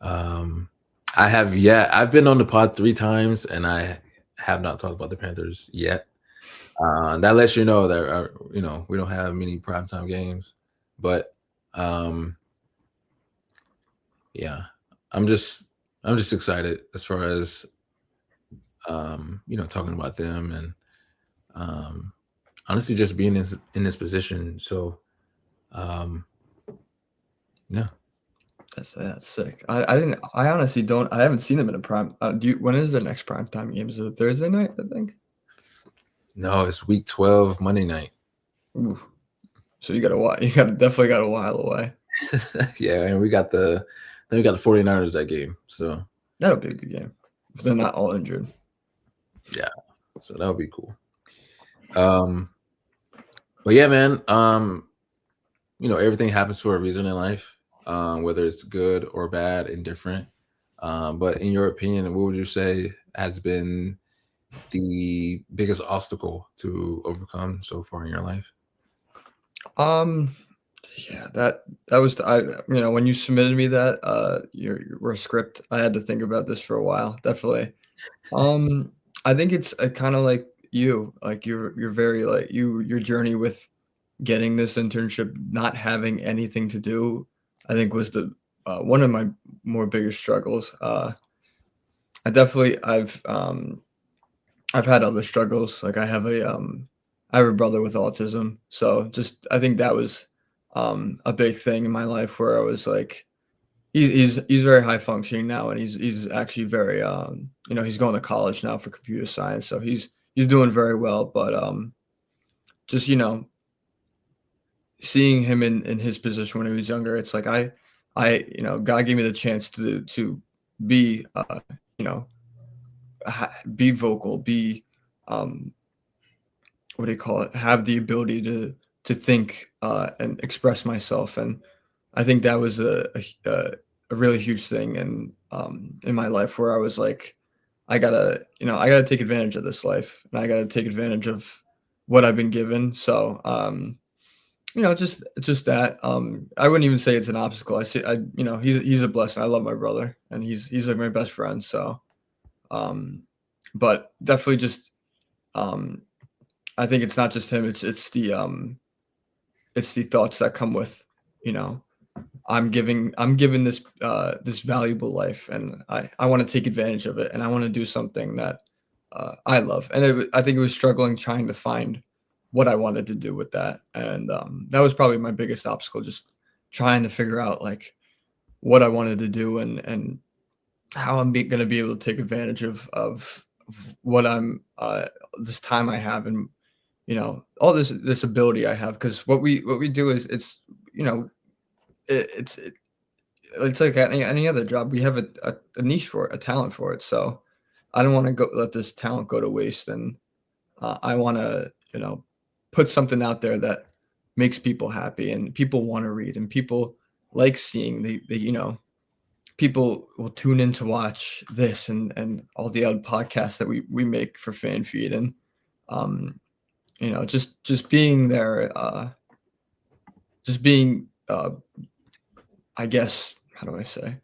Um, I've been on the pod 3 times, and I have not talked about the Panthers yet. That lets you know that we don't have many primetime games, but um, yeah, I'm just I'm just excited as far as talking about them and um, honestly just being in this position. So um, yeah. That's sick. I honestly don't I haven't seen them in a prime do you when is their next prime time game? Is it Thursday night, I think? No, it's week 12, Monday night. Ooh, so you gotta definitely got a while away. Yeah, and we got the 49ers that game. So That'll be a good game if they're not all injured. yeah, so that would be cool. Um, but yeah, man, everything happens for a reason in life, whether it's good or bad, indifferent. But in your opinion, what would you say has been the biggest obstacle to overcome so far in your life? Um, yeah, that was when you submitted me that, your script, I had to think about this for a while, definitely. Um, I think it's, kinda like you, like, you're very, like your journey with getting this internship, not having anything to do, I think was one of my more biggest struggles. I definitely I've had other struggles. Like I have a brother with autism, so just I think that was a big thing in my life where I was like he's very high functioning now, and he's actually very he's going to college now for computer science, so he's doing very well, but just seeing him in his position when he was younger, it's like God gave me the chance to be you know be vocal, be um, what do you call it? Have the ability to think and express myself, and I think that was a really huge thing in my life where I was like, I gotta take advantage of this life, and I gotta take advantage of what I've been given. So just that. I wouldn't even say it's an obstacle. I see. He's a blessing. I love my brother, and he's like my best friend. So, um, but definitely just um, I think it's not just him. It's the thoughts that come with you know I'm given this valuable life, and I want to take advantage of it, and I want to do something that I love. And I think it was struggling trying to find what I wanted to do with that, and that was probably my biggest obstacle, just trying to figure out like what I wanted to do and how going to be able to take advantage of what this time I have, and all this ability I have, because what we do is you know it's like any other job. We have a niche for it, a talent for it. So I don't want to go let this talent go to waste, and I want to put something out there that makes people happy, and people want to read, and people like seeing people will tune in to watch this and all the other podcasts that we make for fan feed. And um just being there, just being I guess, how do I say,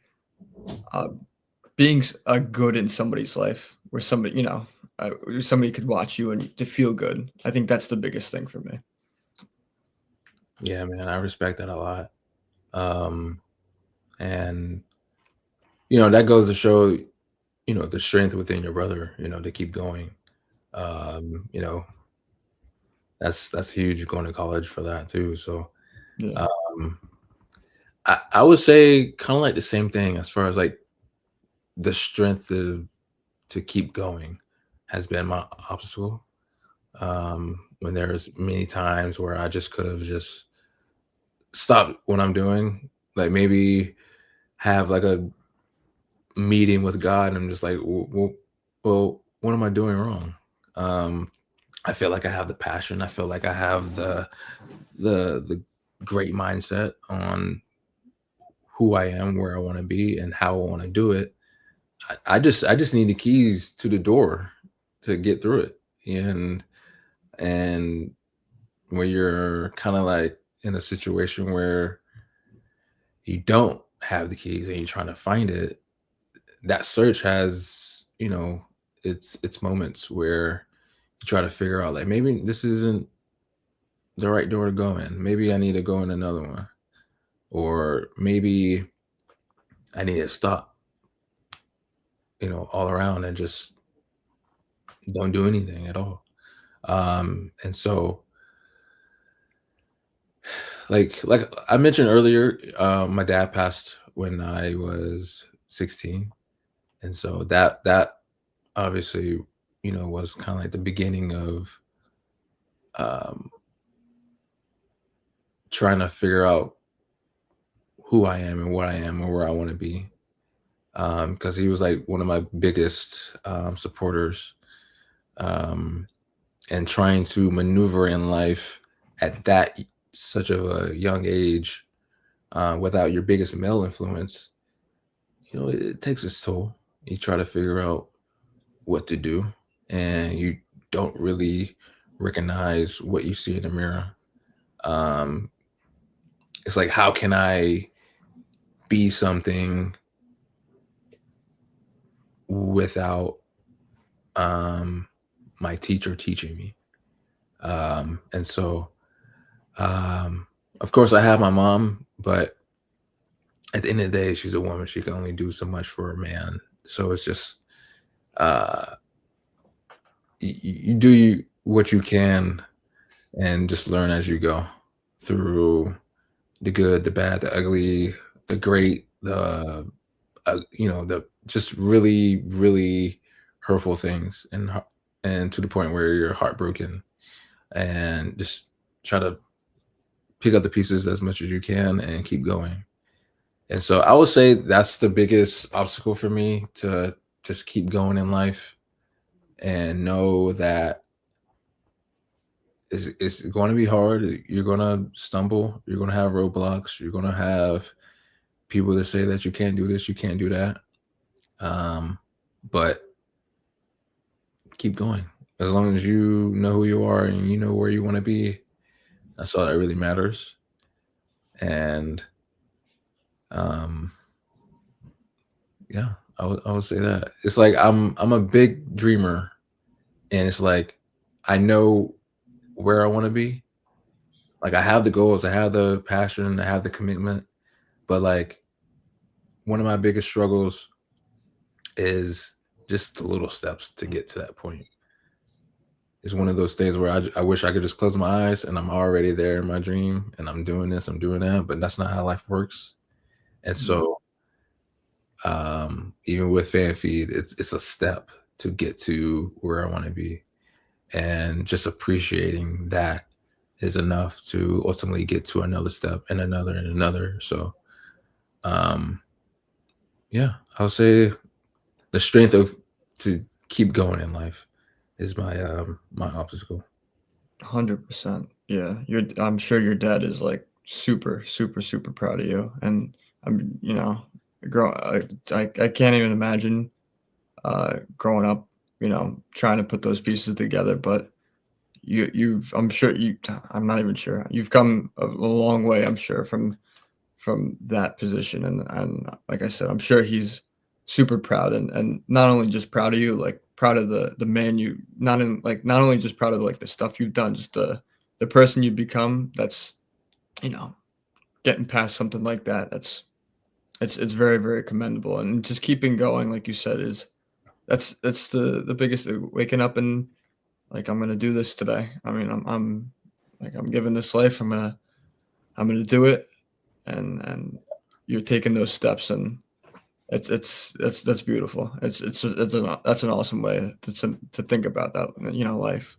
uh being good in somebody's life, where somebody, where somebody could watch you and to feel good. I think that's the biggest thing for me. Yeah, man, I respect that a lot. Um, and that goes to show, the strength within your brother, to keep going. Um, you know, that's huge going to college for that too. So Yeah. um I would say kind of like the same thing as far as like the strength to keep going has been my obstacle. When there's many times where I just could have just stopped what I'm doing, like maybe have like a meeting with God, and I'm just like, well, what am I doing wrong? Um, I feel like I have the passion. I feel like I have the great mindset on who I am, where I want to be, and how I want to do it. I just need the keys to the door to get through it. And when you're kind of like in a situation where you don't have the keys and you're trying to find it, that search has, its moments where you try to figure out like maybe this isn't the right door to go in. Maybe I need to go in another one. Or maybe I need to stop, all around and just don't do anything at all. And so like I mentioned earlier, my dad passed when I was 16. And so that obviously, was kind of like the beginning of um trying to figure out who I am and what I am and where I want to be. Because he was like one of my biggest supporters, um, and trying to maneuver in life at such of a young age, without your biggest male influence, it takes its toll. You try to figure out what to do, and you don't really recognize what you see in the mirror. Um, it's like, how can I be something without um, my teacher teaching me? And so, um, of course, I have my mom, but at the end of the day, she's a woman. She can only do so much for a man. So it's just, uh, you do what you can and just learn as you go through the good, the bad, the ugly, the great, the just really, really hurtful things, and to the point where you're heartbroken, and just try to pick up the pieces as much as you can and keep going. And so I would say that's the biggest obstacle for me, to just keep going in life and know that it's going to be hard. You're going to stumble. You're going to have roadblocks. You're going to have people that say that you can't do this, you can't do that. Um, but keep going. As long as you know who you are and you know where you want to be, that's all that really matters. And um, yeah, I would say that it's like I'm a big dreamer, and it's like I know where I want to be. Like I have the goals, I have the passion, I have the commitment, but like one of my biggest struggles is just the little steps to get to that point. It's one of those things where I wish I could just close my eyes and I'm already there in my dream and I'm doing this, I'm doing that, but that's not how life works. And Yeah. so, even with fan feed, it's a step to get to where I want to be, and just appreciating that is enough to ultimately get to another step and another and another. So, um, yeah, I'll say the strength of to keep going in life is my obstacle. 100%. Yeah, I'm sure your dad is like super, super, super proud of you, and I'm, grow. I can't even imagine growing up, trying to put those pieces together. But I'm sure I'm not even sure. You've come a long way, I'm sure, from that position, and like I said, I'm sure he's super proud, and not only just proud of you, like proud of the man you not only just proud of like the stuff you've done, just the person you become. That's you know getting past something like that. It's very, very commendable, and just keeping going, like you said, is that's the biggest thing. Waking up and like I'm gonna do this today. I mean, I'm like I'm given this life. I'm gonna do it, and you're taking those steps, and that's beautiful. That's an awesome way to think about that. Life.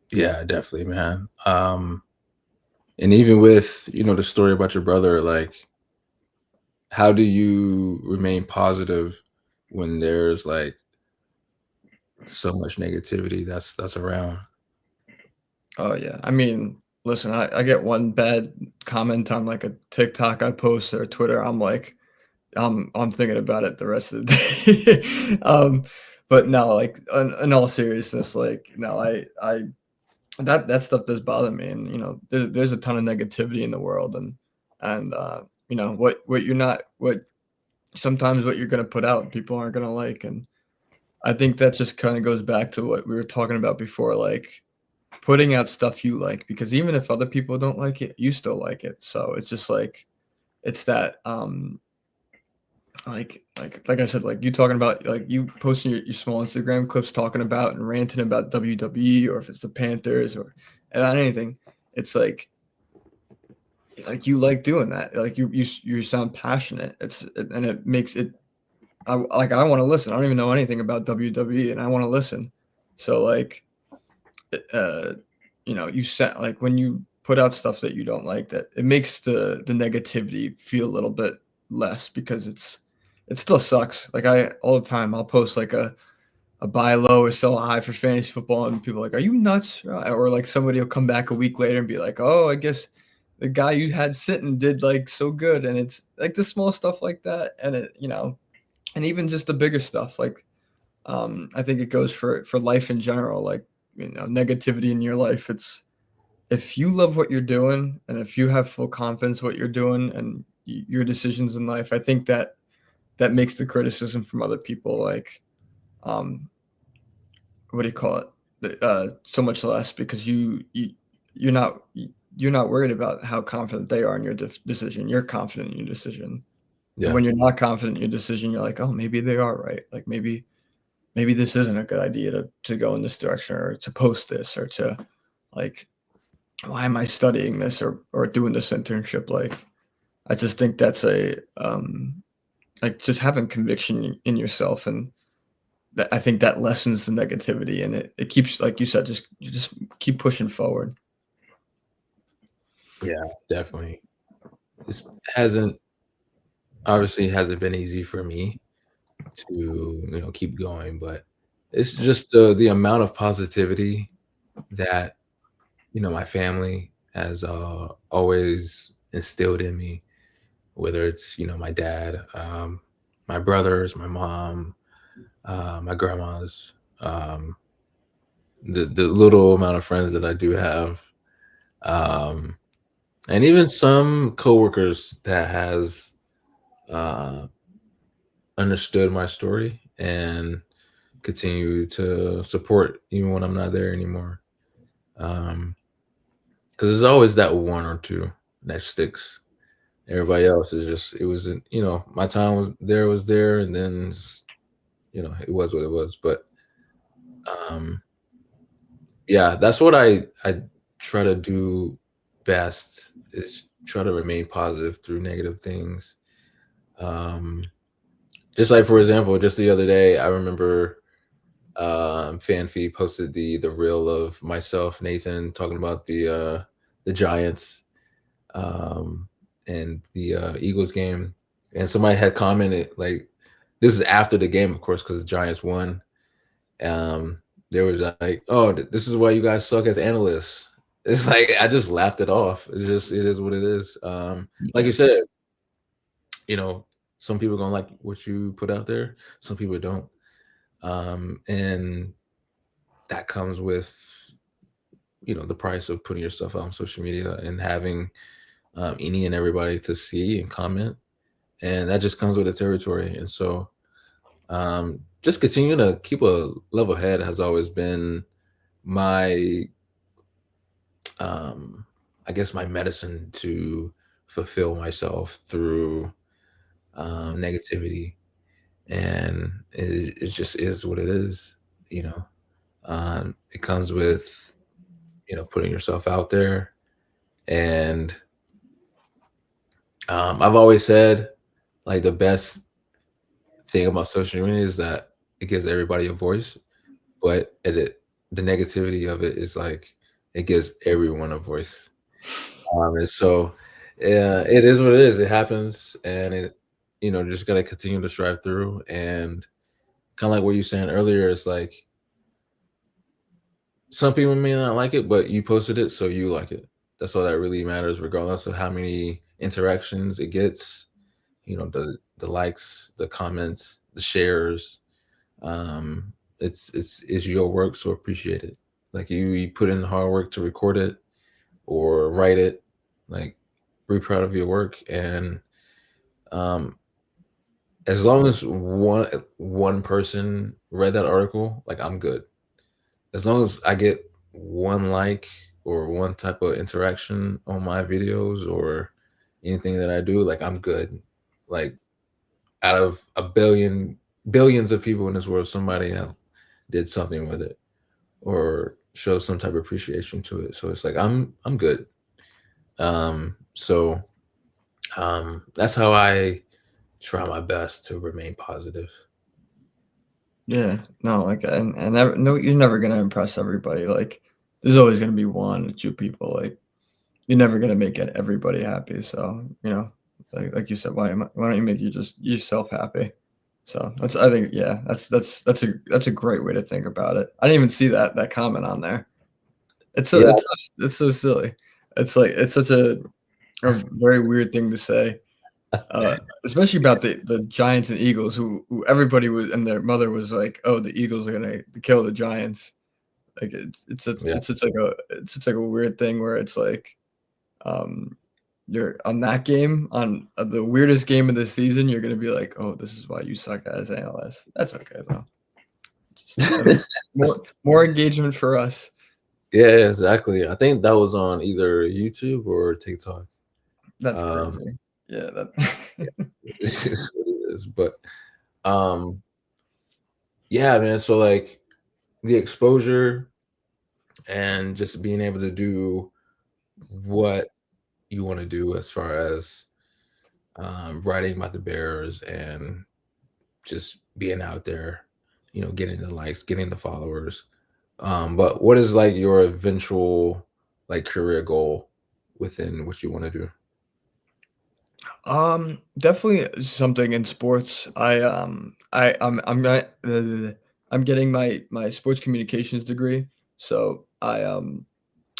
Yeah, definitely, man. And even with, the story about your brother, like, how do you remain positive when there's like so much negativity that's around? Oh yeah. I mean, listen, I get one bad comment on like a TikTok I post or Twitter. I'm like, I'm thinking about it the rest of the day. But no, like in all seriousness, like no, I that stuff does bother me, and there's a ton of negativity in the world, and what you're not what sometimes what you're gonna put out, people aren't gonna like, and I think that just kind of goes back to what we were talking about before, like putting out stuff you like, because even if other people don't like it, you still like it. So it's just like it's that like I said, like you talking about like you posting your small Instagram clips talking about and ranting about WWE, or if it's the Panthers or about anything, it's like you like doing that. Like you sound passionate. And it makes it I want to listen. I don't even know anything about WWE and I want to listen. So like uh you set like when you put out stuff that you don't like, that it makes the negativity feel a little bit less, because it still sucks. Like I all the time I'll post like a buy low or sell high for fantasy football, and people are like, are you nuts? Or like somebody will come back a week later and be like, oh, I guess the guy you had sitting did like so good. And it's like the small stuff like that, and and even just the bigger stuff, like I think it goes for life in general, like negativity in your life. It's if you love what you're doing, and if you have full confidence what you're doing and your decisions in life, I think that makes the criticism from other people like um what do you call it, so much less, because you're not you're not worried about how confident they are in your decision. You're confident in your decision. And Yeah. when you're not confident in your decision, you're like, oh, maybe they are right. Like maybe this isn't a good idea to go in this direction, or to post this, or to like, why am I studying this, or doing this internship? Like I just think that's a like just having conviction in yourself, and that I think that lessens the negativity, and it keeps, like you said, you just keep pushing forward. Yeah, definitely. This hasn't obviously hasn't been easy for me to, keep going, but it's just the amount of positivity that, my family has always instilled in me, whether it's, my dad, my brothers, my mom, my grandmas, um, the little amount of friends that I do have, um, and even some coworkers that has uh, understood my story and continue to support even when I'm not there anymore. Because there's always that one or two that sticks. Everybody else is just it wasn't, my time was there, and then it was what it was. But um, yeah, that's what I try to do best, is try to remain positive through negative things. Um, just like, for example, just the other day, I remember FanFeed posted the reel of myself, Nathan, talking about the Giants um and the Eagles game, and somebody had commented, like, this is after the game, of course, because the Giants won. Um, there was like, "Oh, this is why you guys suck as analysts." It's like I just laughed it off. It's just it is what it is. Like Yeah. you said, you know, some people gonna like what you put out there, some people don't. And that comes with the price of putting yourself out on social media and having any and everybody to see and comment, and that just comes with the territory. And so just continue to keep a level head has always been my um I guess my medicine to fulfill myself through negativity. And it just is what it is. you know it comes with putting yourself out there. And I've always said, like, the best thing about social media is that it gives everybody a voice, but the negativity of it is like it gives everyone a voice. And so, it is what it is. It happens, and just gotta continue to strive through. And kind of like what you were saying earlier, it's like some people may not like it, but you posted it, so you like it. That's all that really matters, regardless of how many interactions it gets. The likes, the comments, the shares. Um, it's your work, so appreciate it. Like you put in the hard work to record it or write it. Like, be proud of your work. And um, as long as one person read that article, like, I'm good. As long as I get one like or one type of interaction on my videos or anything that I do, like, I'm good. Like, out of a billions of people in this world, somebody did something with it or show some type of appreciation to it. So it's like I'm good. So that's how I try my best to remain positive. Yeah, no, like, and no, you're never gonna impress everybody. Like, there's always gonna be one or two people. Like, you're never gonna make everybody happy. So, like you said, why don't you make you just yourself happy? So I think, yeah, that's a great way to think about it. I didn't even see that comment on there. It's so Yeah, it's so, it's so silly. It's like it's such a very weird thing to say. Uh, Especially about the Giants and Eagles, who everybody was, and their mother was like, "Oh, the Eagles are gonna kill the Giants." Like, yeah, it's such like a weird thing where it's like, um, you're on that game, on the weirdest game of the season, you're gonna be like, "Oh, this is why you suck as analysts." That's okay though. Just more engagement for us. yeah, exactly. I think that was on either YouTube or TikTok. That's Um, crazy. Yeah, that it's just what it is. But um, yeah, man. So, like, the exposure and just being able to do what you want to do as far as writing about the Bears and just being out there, getting the likes, getting the followers. But what is, like, your eventual, like, career goal within what you want to do? Definitely something in sports. I'm not I'm getting my sports communications degree, so I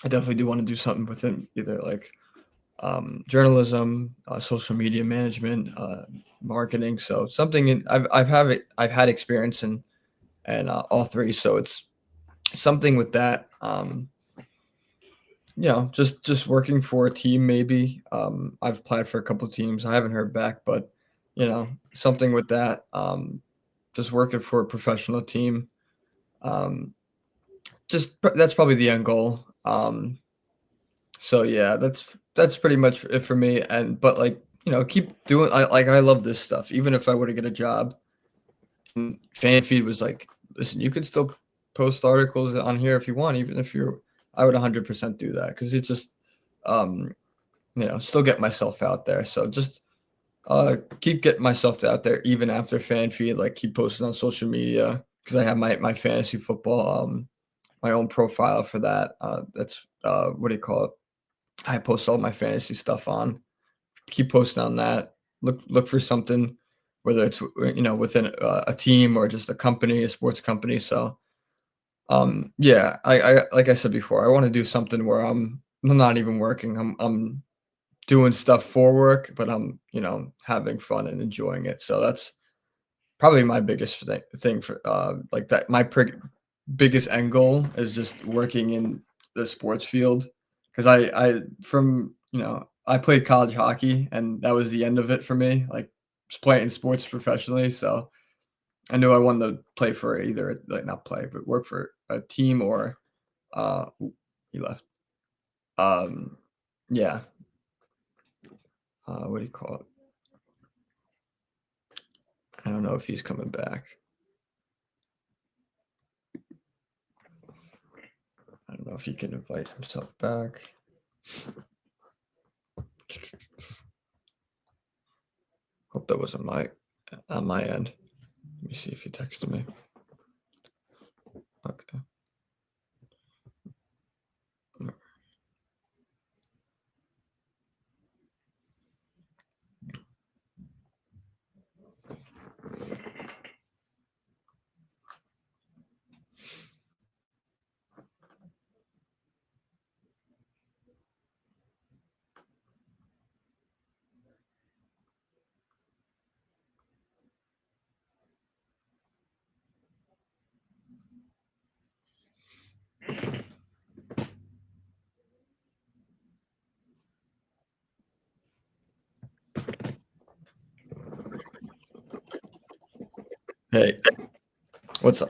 definitely do want to do something within either like journalism, social media management, marketing. So something in I've had experience in and all three, so it's something with that. Just working for a team maybe. I've applied for a couple teams. I haven't heard back, but something with that. Just working for a professional team. Um, that's probably the end goal. So yeah, that's pretty much it for me. And but like keep doing. I love this stuff. Even if I were to get a job, and fan feed was like, listen, you could still post articles on here if you want, even if you're. I would 100% do that because it's just um still get myself out there. So just keep getting myself out there even after fan feed, like keep posting on social media because I have my fantasy football, my own profile for that. That's what do you call it? I post all my fantasy stuff on. Keep posting on that. Look for something, whether it's within a team or just a company, a sports company. So Yeah, I like I said before, I want to do something where I'm not even working. I'm doing stuff for work, but I'm, having fun and enjoying it. So that's probably my biggest thing for like that. My biggest end goal is just working in the sports field because I from I played college hockey and that was the end of it for me. Like just playing sports professionally, so I knew I wanted to play for either like not play but work for a team or ooh, he left. Um, yeah. What do you call it? I don't know if he's coming back. I don't know if he can invite himself back. Hope that wasn't on my end. Let me see if he texted me. Okay. Hey, what's up?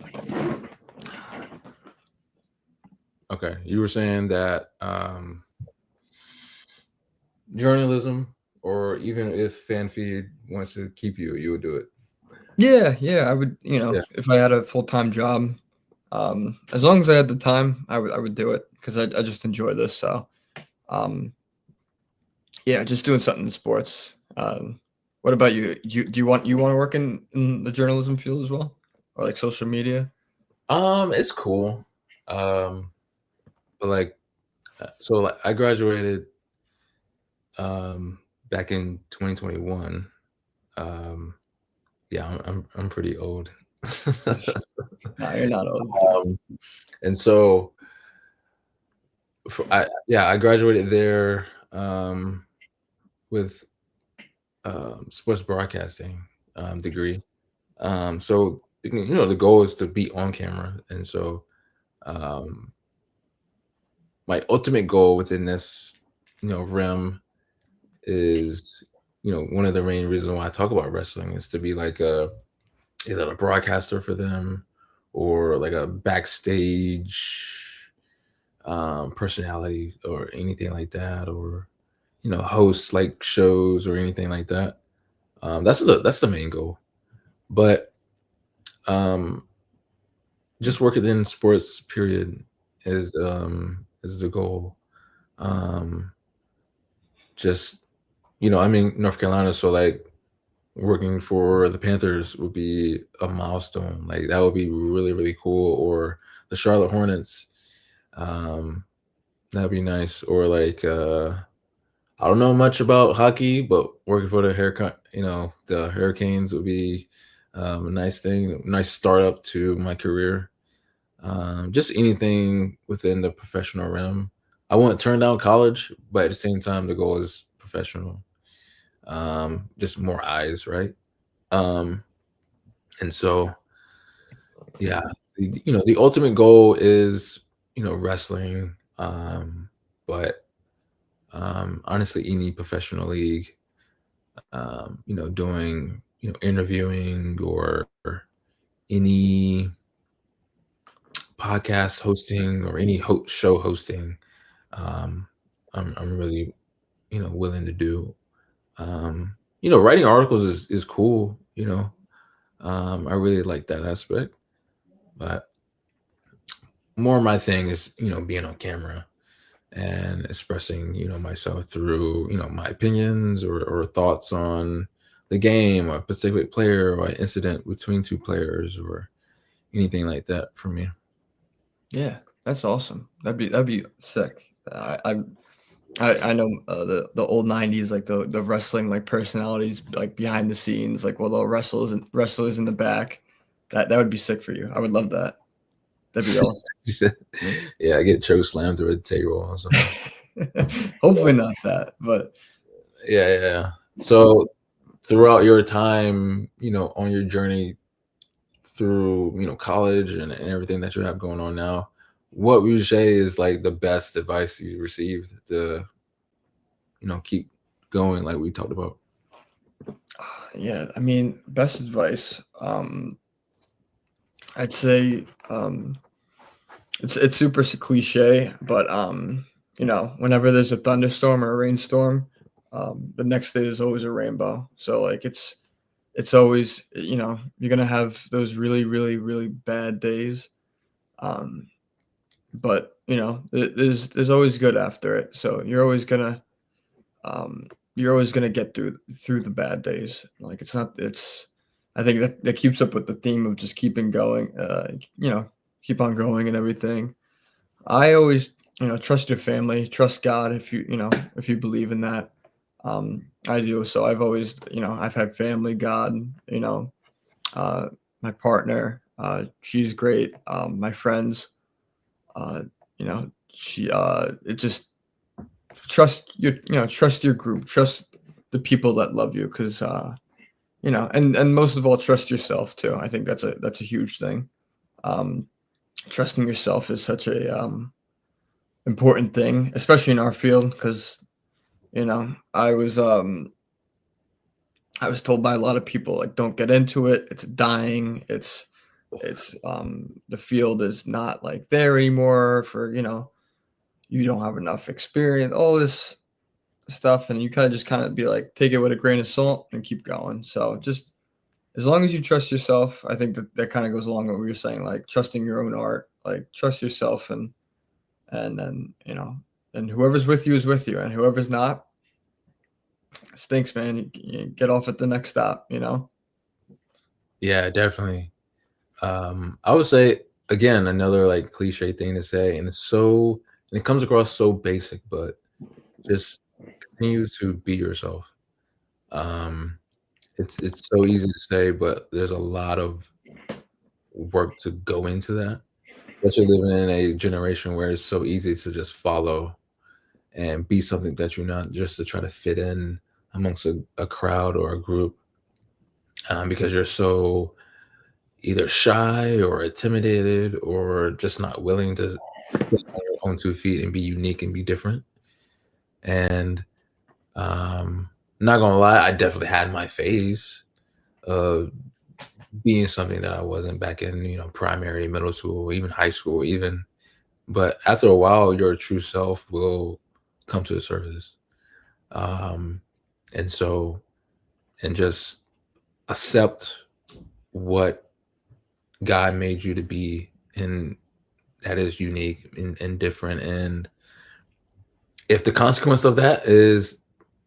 Okay, you were saying that journalism, or even if FanFeed wants to keep you, you would do it. Yeah, I would, Yeah. if I had a full-time job, as long as I had the time, I would do it because I just enjoy this. So, um, yeah, just doing something in sports. What about you? Do you want to work in the journalism field as well, or like social media? It's cool. Um, but like, so like I graduated back in 2021. Um, yeah, I'm pretty old. No, you're not old. um, and so I graduated there with sports broadcasting degree. So the goal is to be on camera, and so um, my ultimate goal within this realm is one of the main reasons why I talk about wrestling is to be like either a broadcaster for them or like a backstage personality or anything like that, or host like shows or anything like that. That's the main goal. But um, just working in sports period is the goal. Um, just I'm in North Carolina, so like working for the Panthers would be a milestone. Like that would be really, really cool. Or the Charlotte Hornets. Um, that'd be nice. Or like I don't know much about hockey, but working for the Hurricanes would be a nice thing, nice startup to my career. Just anything within the professional realm. I won't turn down college, but at the same time, the goal is professional. Just more eyes, right? Um, and so, yeah, the ultimate goal is wrestling, but honestly, any professional league, doing interviewing or any podcast hosting or any show hosting. Um, I'm really willing to do. Writing articles is cool. I really like that aspect, but more my thing is being on camera and expressing myself through my opinions or thoughts on the game or a specific player or an incident between two players or anything like that for me. Yeah, that's awesome. That'd be sick. I know the old '90s like the wrestling like personalities like behind the scenes like well the wrestlers in the back. That would be sick for you. I would love that. That'd be awesome. Yeah, I get choke slammed through a table or something. Hopefully not that, but Yeah, yeah, yeah. So throughout your time, on your journey through, college and everything that you have going on now, what would you say is like the best advice you received to, keep going like we talked about? yeah, I mean, best advice. I'd say it's super cliche, but whenever there's a thunderstorm or a rainstorm, the next day is always a rainbow. So like it's always you're gonna have those really really really bad days, um, but there's always good after it. So you're always gonna get through the bad days. Like it's not it's I think that keeps up with the theme of just keeping going. Keep on going and everything. I always, trust your family, trust God if you believe in that. I do. So I've always, I've had family, God, uh, my partner, she's great. My friends, it just trust your group, trust the people that love you. Cause, and most of all, trust yourself too. I think that's a huge thing. Um, Trusting yourself is such a, important thing, especially in our field, because I was told by a lot of people like don't get into it. It's dying. It's the field is not like there anymore for you don't have enough experience, all this stuff, and you kind of be like take it with a grain of salt and keep going. So just as long as you trust yourself, I think that kind of goes along with what you're saying, like trusting your own art, like trust yourself, and then and whoever's with you is with you, and whoever's not stinks, man. You get off at the next stop. Yeah, definitely. I would say again another like cliche thing to say, and it comes across so basic, but just continue to be yourself. Um, it's so easy to say, but there's a lot of work to go into that. Especially living in a generation where it's so easy to just follow and be something that you're not, just to try to fit in amongst a crowd or a group, because you're so either shy or intimidated or just not willing to stand on your own 2 feet and be unique and be different. And not gonna lie, I definitely had my phase of being something that I wasn't back in, primary, middle school, even high school, even. But after a while, your true self will come to the surface. Um, and so, and just accept what God made you to be, and that is unique and different. And if the consequence of that is,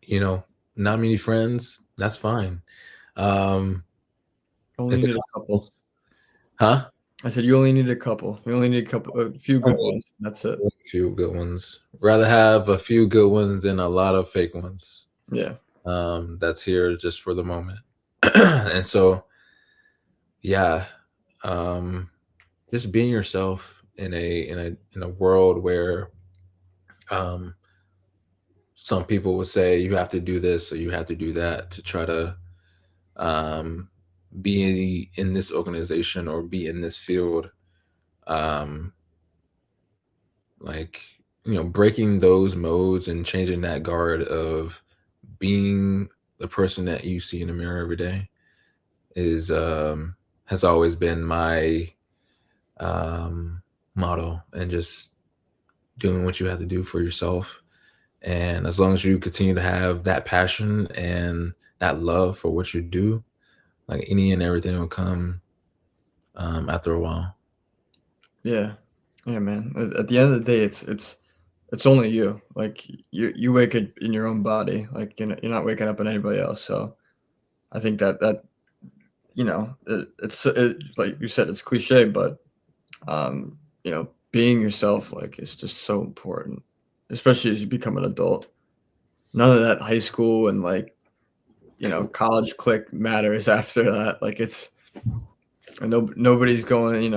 you know, not many friends, that's fine. Um, Only if the need a couple. consequence, huh? I said you only need a couple. You only need a few good Only ones. That's it. a few good ones. Rather have a few good ones than a lot of fake ones. Yeah. That's here just for the moment. And so, yeah, um, just being yourself in a world where um, some people would say you have to do this or you have to do that to try to um, be in this organization or be in this field. Um, like, breaking those modes and changing that guard of being the person that you see in the mirror every day is has always been my um, motto, and just doing what you have to do for yourself. And as long as you continue to have that passion and that love for what you do, like any and everything will come after a while. Yeah. Yeah, man. At the end of the day, it's only you. Like you wake up in your own body. Like you're not waking up in anybody else. So I think that like you said, it's cliche, but being yourself like is just so important, especially as you become an adult. None of that high school and like college clique matters after that. Like it's and nobody's going.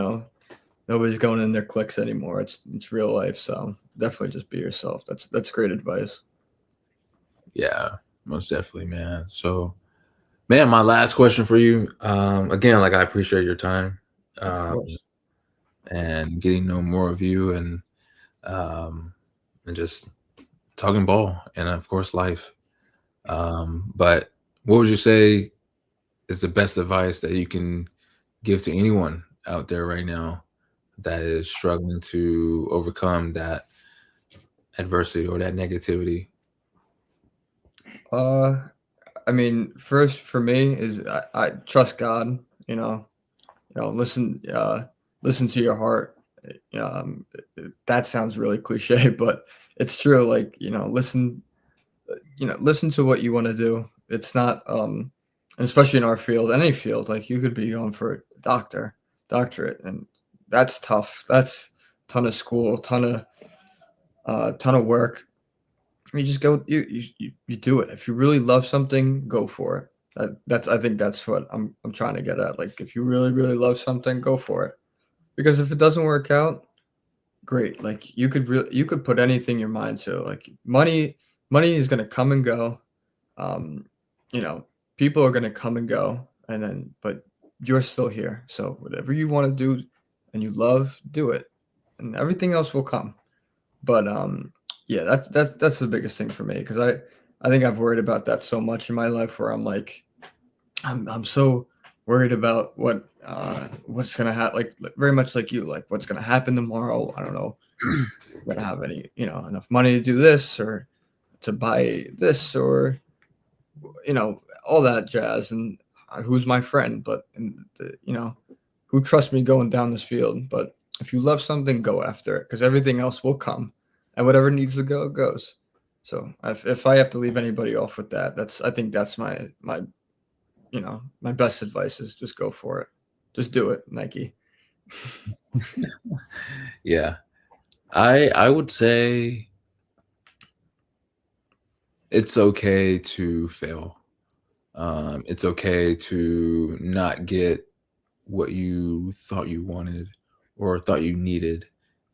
nobody's going in their cliques anymore. It's real life. So definitely just be yourself. That's great advice. Yeah, most definitely, man. So, man, my last question for you. Again, like I appreciate your time, Of um, course. and getting to know more of you, um, and just talking ball, and of course, life. But what would you say is the best advice that you can give to anyone out there right now that is struggling to overcome that adversity or that negativity? Uh, I mean, first for me is I trust God. You know, listen to your heart. That sounds really cliche, but it's true. Like, listen to what you want to do. It's not and especially in our field, any field, like you could be going for a doctorate, and that's tough. That's ton of school, ton of work. You just go, you do it. If you really love something, go for it. I think that's what I'm trying to get at. Like, if you really really love something, go for it. Because if it doesn't work out, great. Like, you could put anything your mind to. Like, money is gonna come and go. Um, you know, people are gonna come and go, and then but you're still here. So whatever you want to do and you love, do it, and everything else will come. But yeah, that's the biggest thing for me, because I think I've worried about that so much in my life, where I'm like, I'm so worried about what's gonna happen, like very much like you, like what's gonna happen tomorrow. I don't know if I'm gonna have any, enough money to do this, or to buy this, or all that jazz, and who's my friend, but who trusts me going down this field. But if you love something, go after it, because everything else will come, and whatever needs to go goes. So if I have to leave anybody off with that, I think that's my best advice is just go for it. Just do it, Nike. Yeah, I would say it's okay to fail. It's okay to not get what you thought you wanted or thought you needed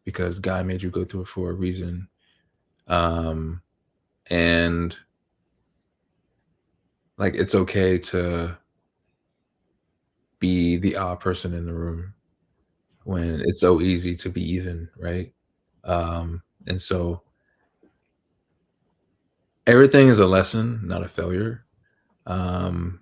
because God made you go through it for a reason. Um, and like it's okay to be the odd person in the room when it's so easy to be even, right? And so everything is a lesson, not a failure. Um,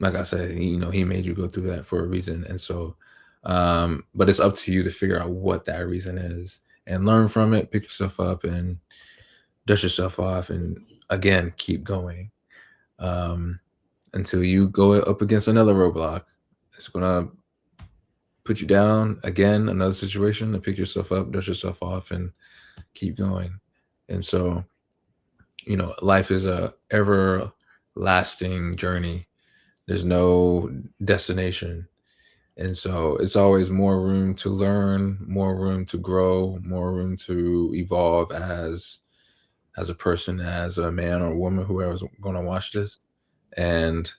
like I said, he made you go through that for a reason. And so, but it's up to you to figure out what that reason is and learn from it, pick yourself up and dust yourself off and again keep going. Um, until you go up against another roadblock. It's gonna put you down again, another situation, and pick yourself up, dust yourself off, and keep going. And so, life is a everlasting journey. There's no destination. And so it's always more room to learn, more room to grow, more room to evolve as a person, as a man or woman, whoever's going to watch this. And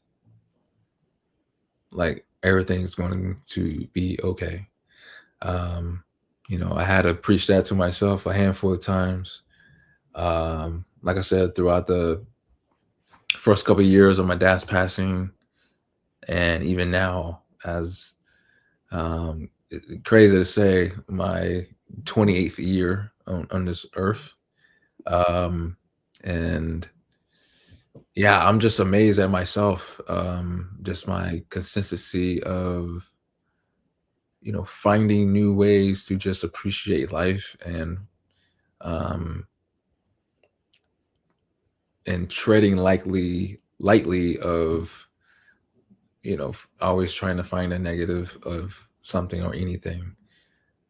like everything's going to be okay. Um, I had to preach that to myself a handful of times. Like I said, throughout the first couple of years of my dad's passing, and even now, as crazy to say, my 28th year on this earth. Um, and yeah, I'm just amazed at myself. Just my consistency of finding new ways to just appreciate life um and treading lightly of always trying to find a negative of something or anything,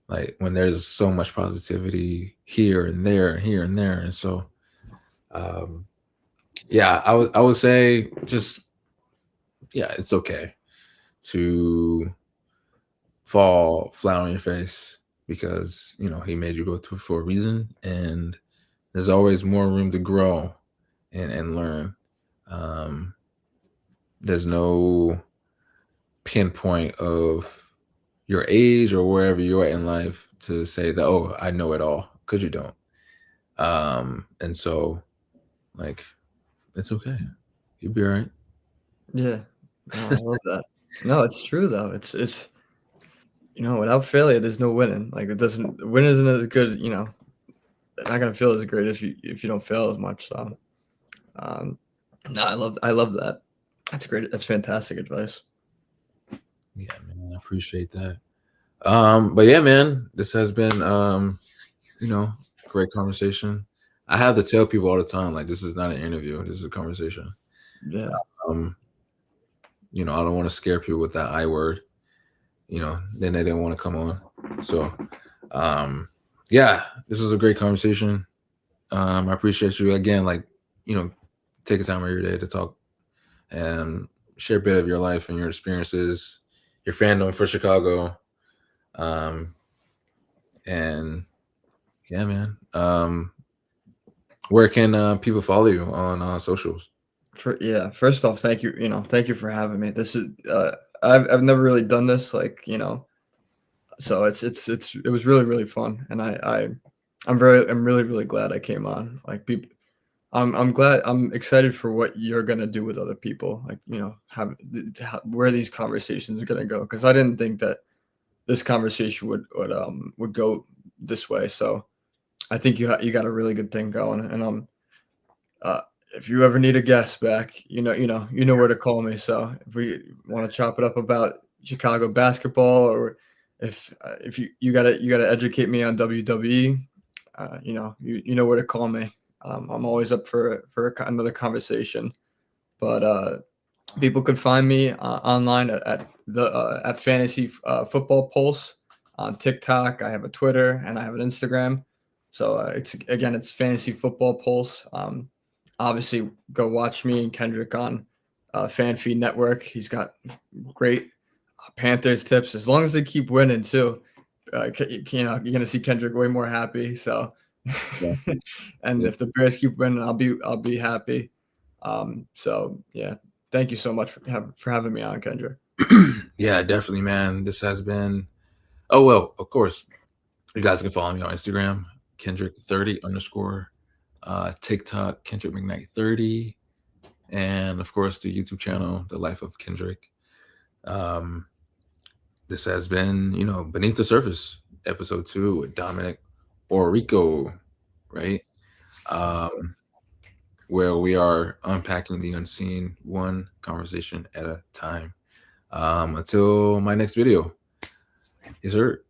like when there's so much positivity here and there and here and there. And so um yeah, I would say just, yeah, it's okay to fall flat on your face because he made you go through for a reason, and there's always more room to grow and learn. There's no pinpoint of your age or wherever you're at in life to say that, oh, I know it all, because you don't. And so, like, it's okay. You'll be all right. Yeah. No, I love that. No, it's true though. It's without failure, there's no winning. Like it doesn't win isn't as good. Not gonna feel as great if you don't fail as much. So, um, no, I love that. That's great. That's fantastic advice. Yeah, man, I appreciate that. But yeah, man, this has been you know, great conversation. I have to tell people all the time, like, this is not an interview, this is a conversation. Yeah, Um, I don't want to scare people with that I word, then they didn't want to come on. So um yeah, this was a great conversation. I appreciate you again, like, you know, take a time of your day to talk and share a bit of your life and your experiences, your fandom for Chicago. Um, and yeah, man. Where can people follow you on socials? First off, thank you for having me. This is I've never really done this, like, so it was really really fun, and I'm really really glad I came on. Like people, I'm glad, I'm excited for what you're gonna do with other people. Like, where these conversations are gonna go, because I didn't think that this conversation would go this way. So I think you got a really good thing going, and uh, if you ever need a guest back, you know where to call me. So if we want to chop it up about Chicago basketball, or if you gotta educate me on WWE, you know where to call me. I'm always up for another conversation. But people could find me online at Fantasy Football Pulse on TikTok. I have a Twitter and I have an Instagram. So it's Fantasy Football Pulse. Obviously, go watch me and Kendrick on FanFeed Network. He's got great Panthers tips, as long as they keep winning too. You're gonna see Kendrick way more happy. So, Yeah. and Yeah. if the Bears keep winning, I'll be happy. So yeah, thank you so much for having me on, Kendra. Yeah, definitely, man. This has been. Oh well, of course, you guys can follow me on Instagram, Kendrick30 underscore, TikTok, Kendrick McKnight 30, and of course the YouTube channel, The Life of Kendrick. Um, this has been, Beneath the Surface, episode 2 with Dominic Orrico, right? Yes, sir. Um, where we are unpacking the unseen, one conversation at a time. Until my next video. Yes, sir.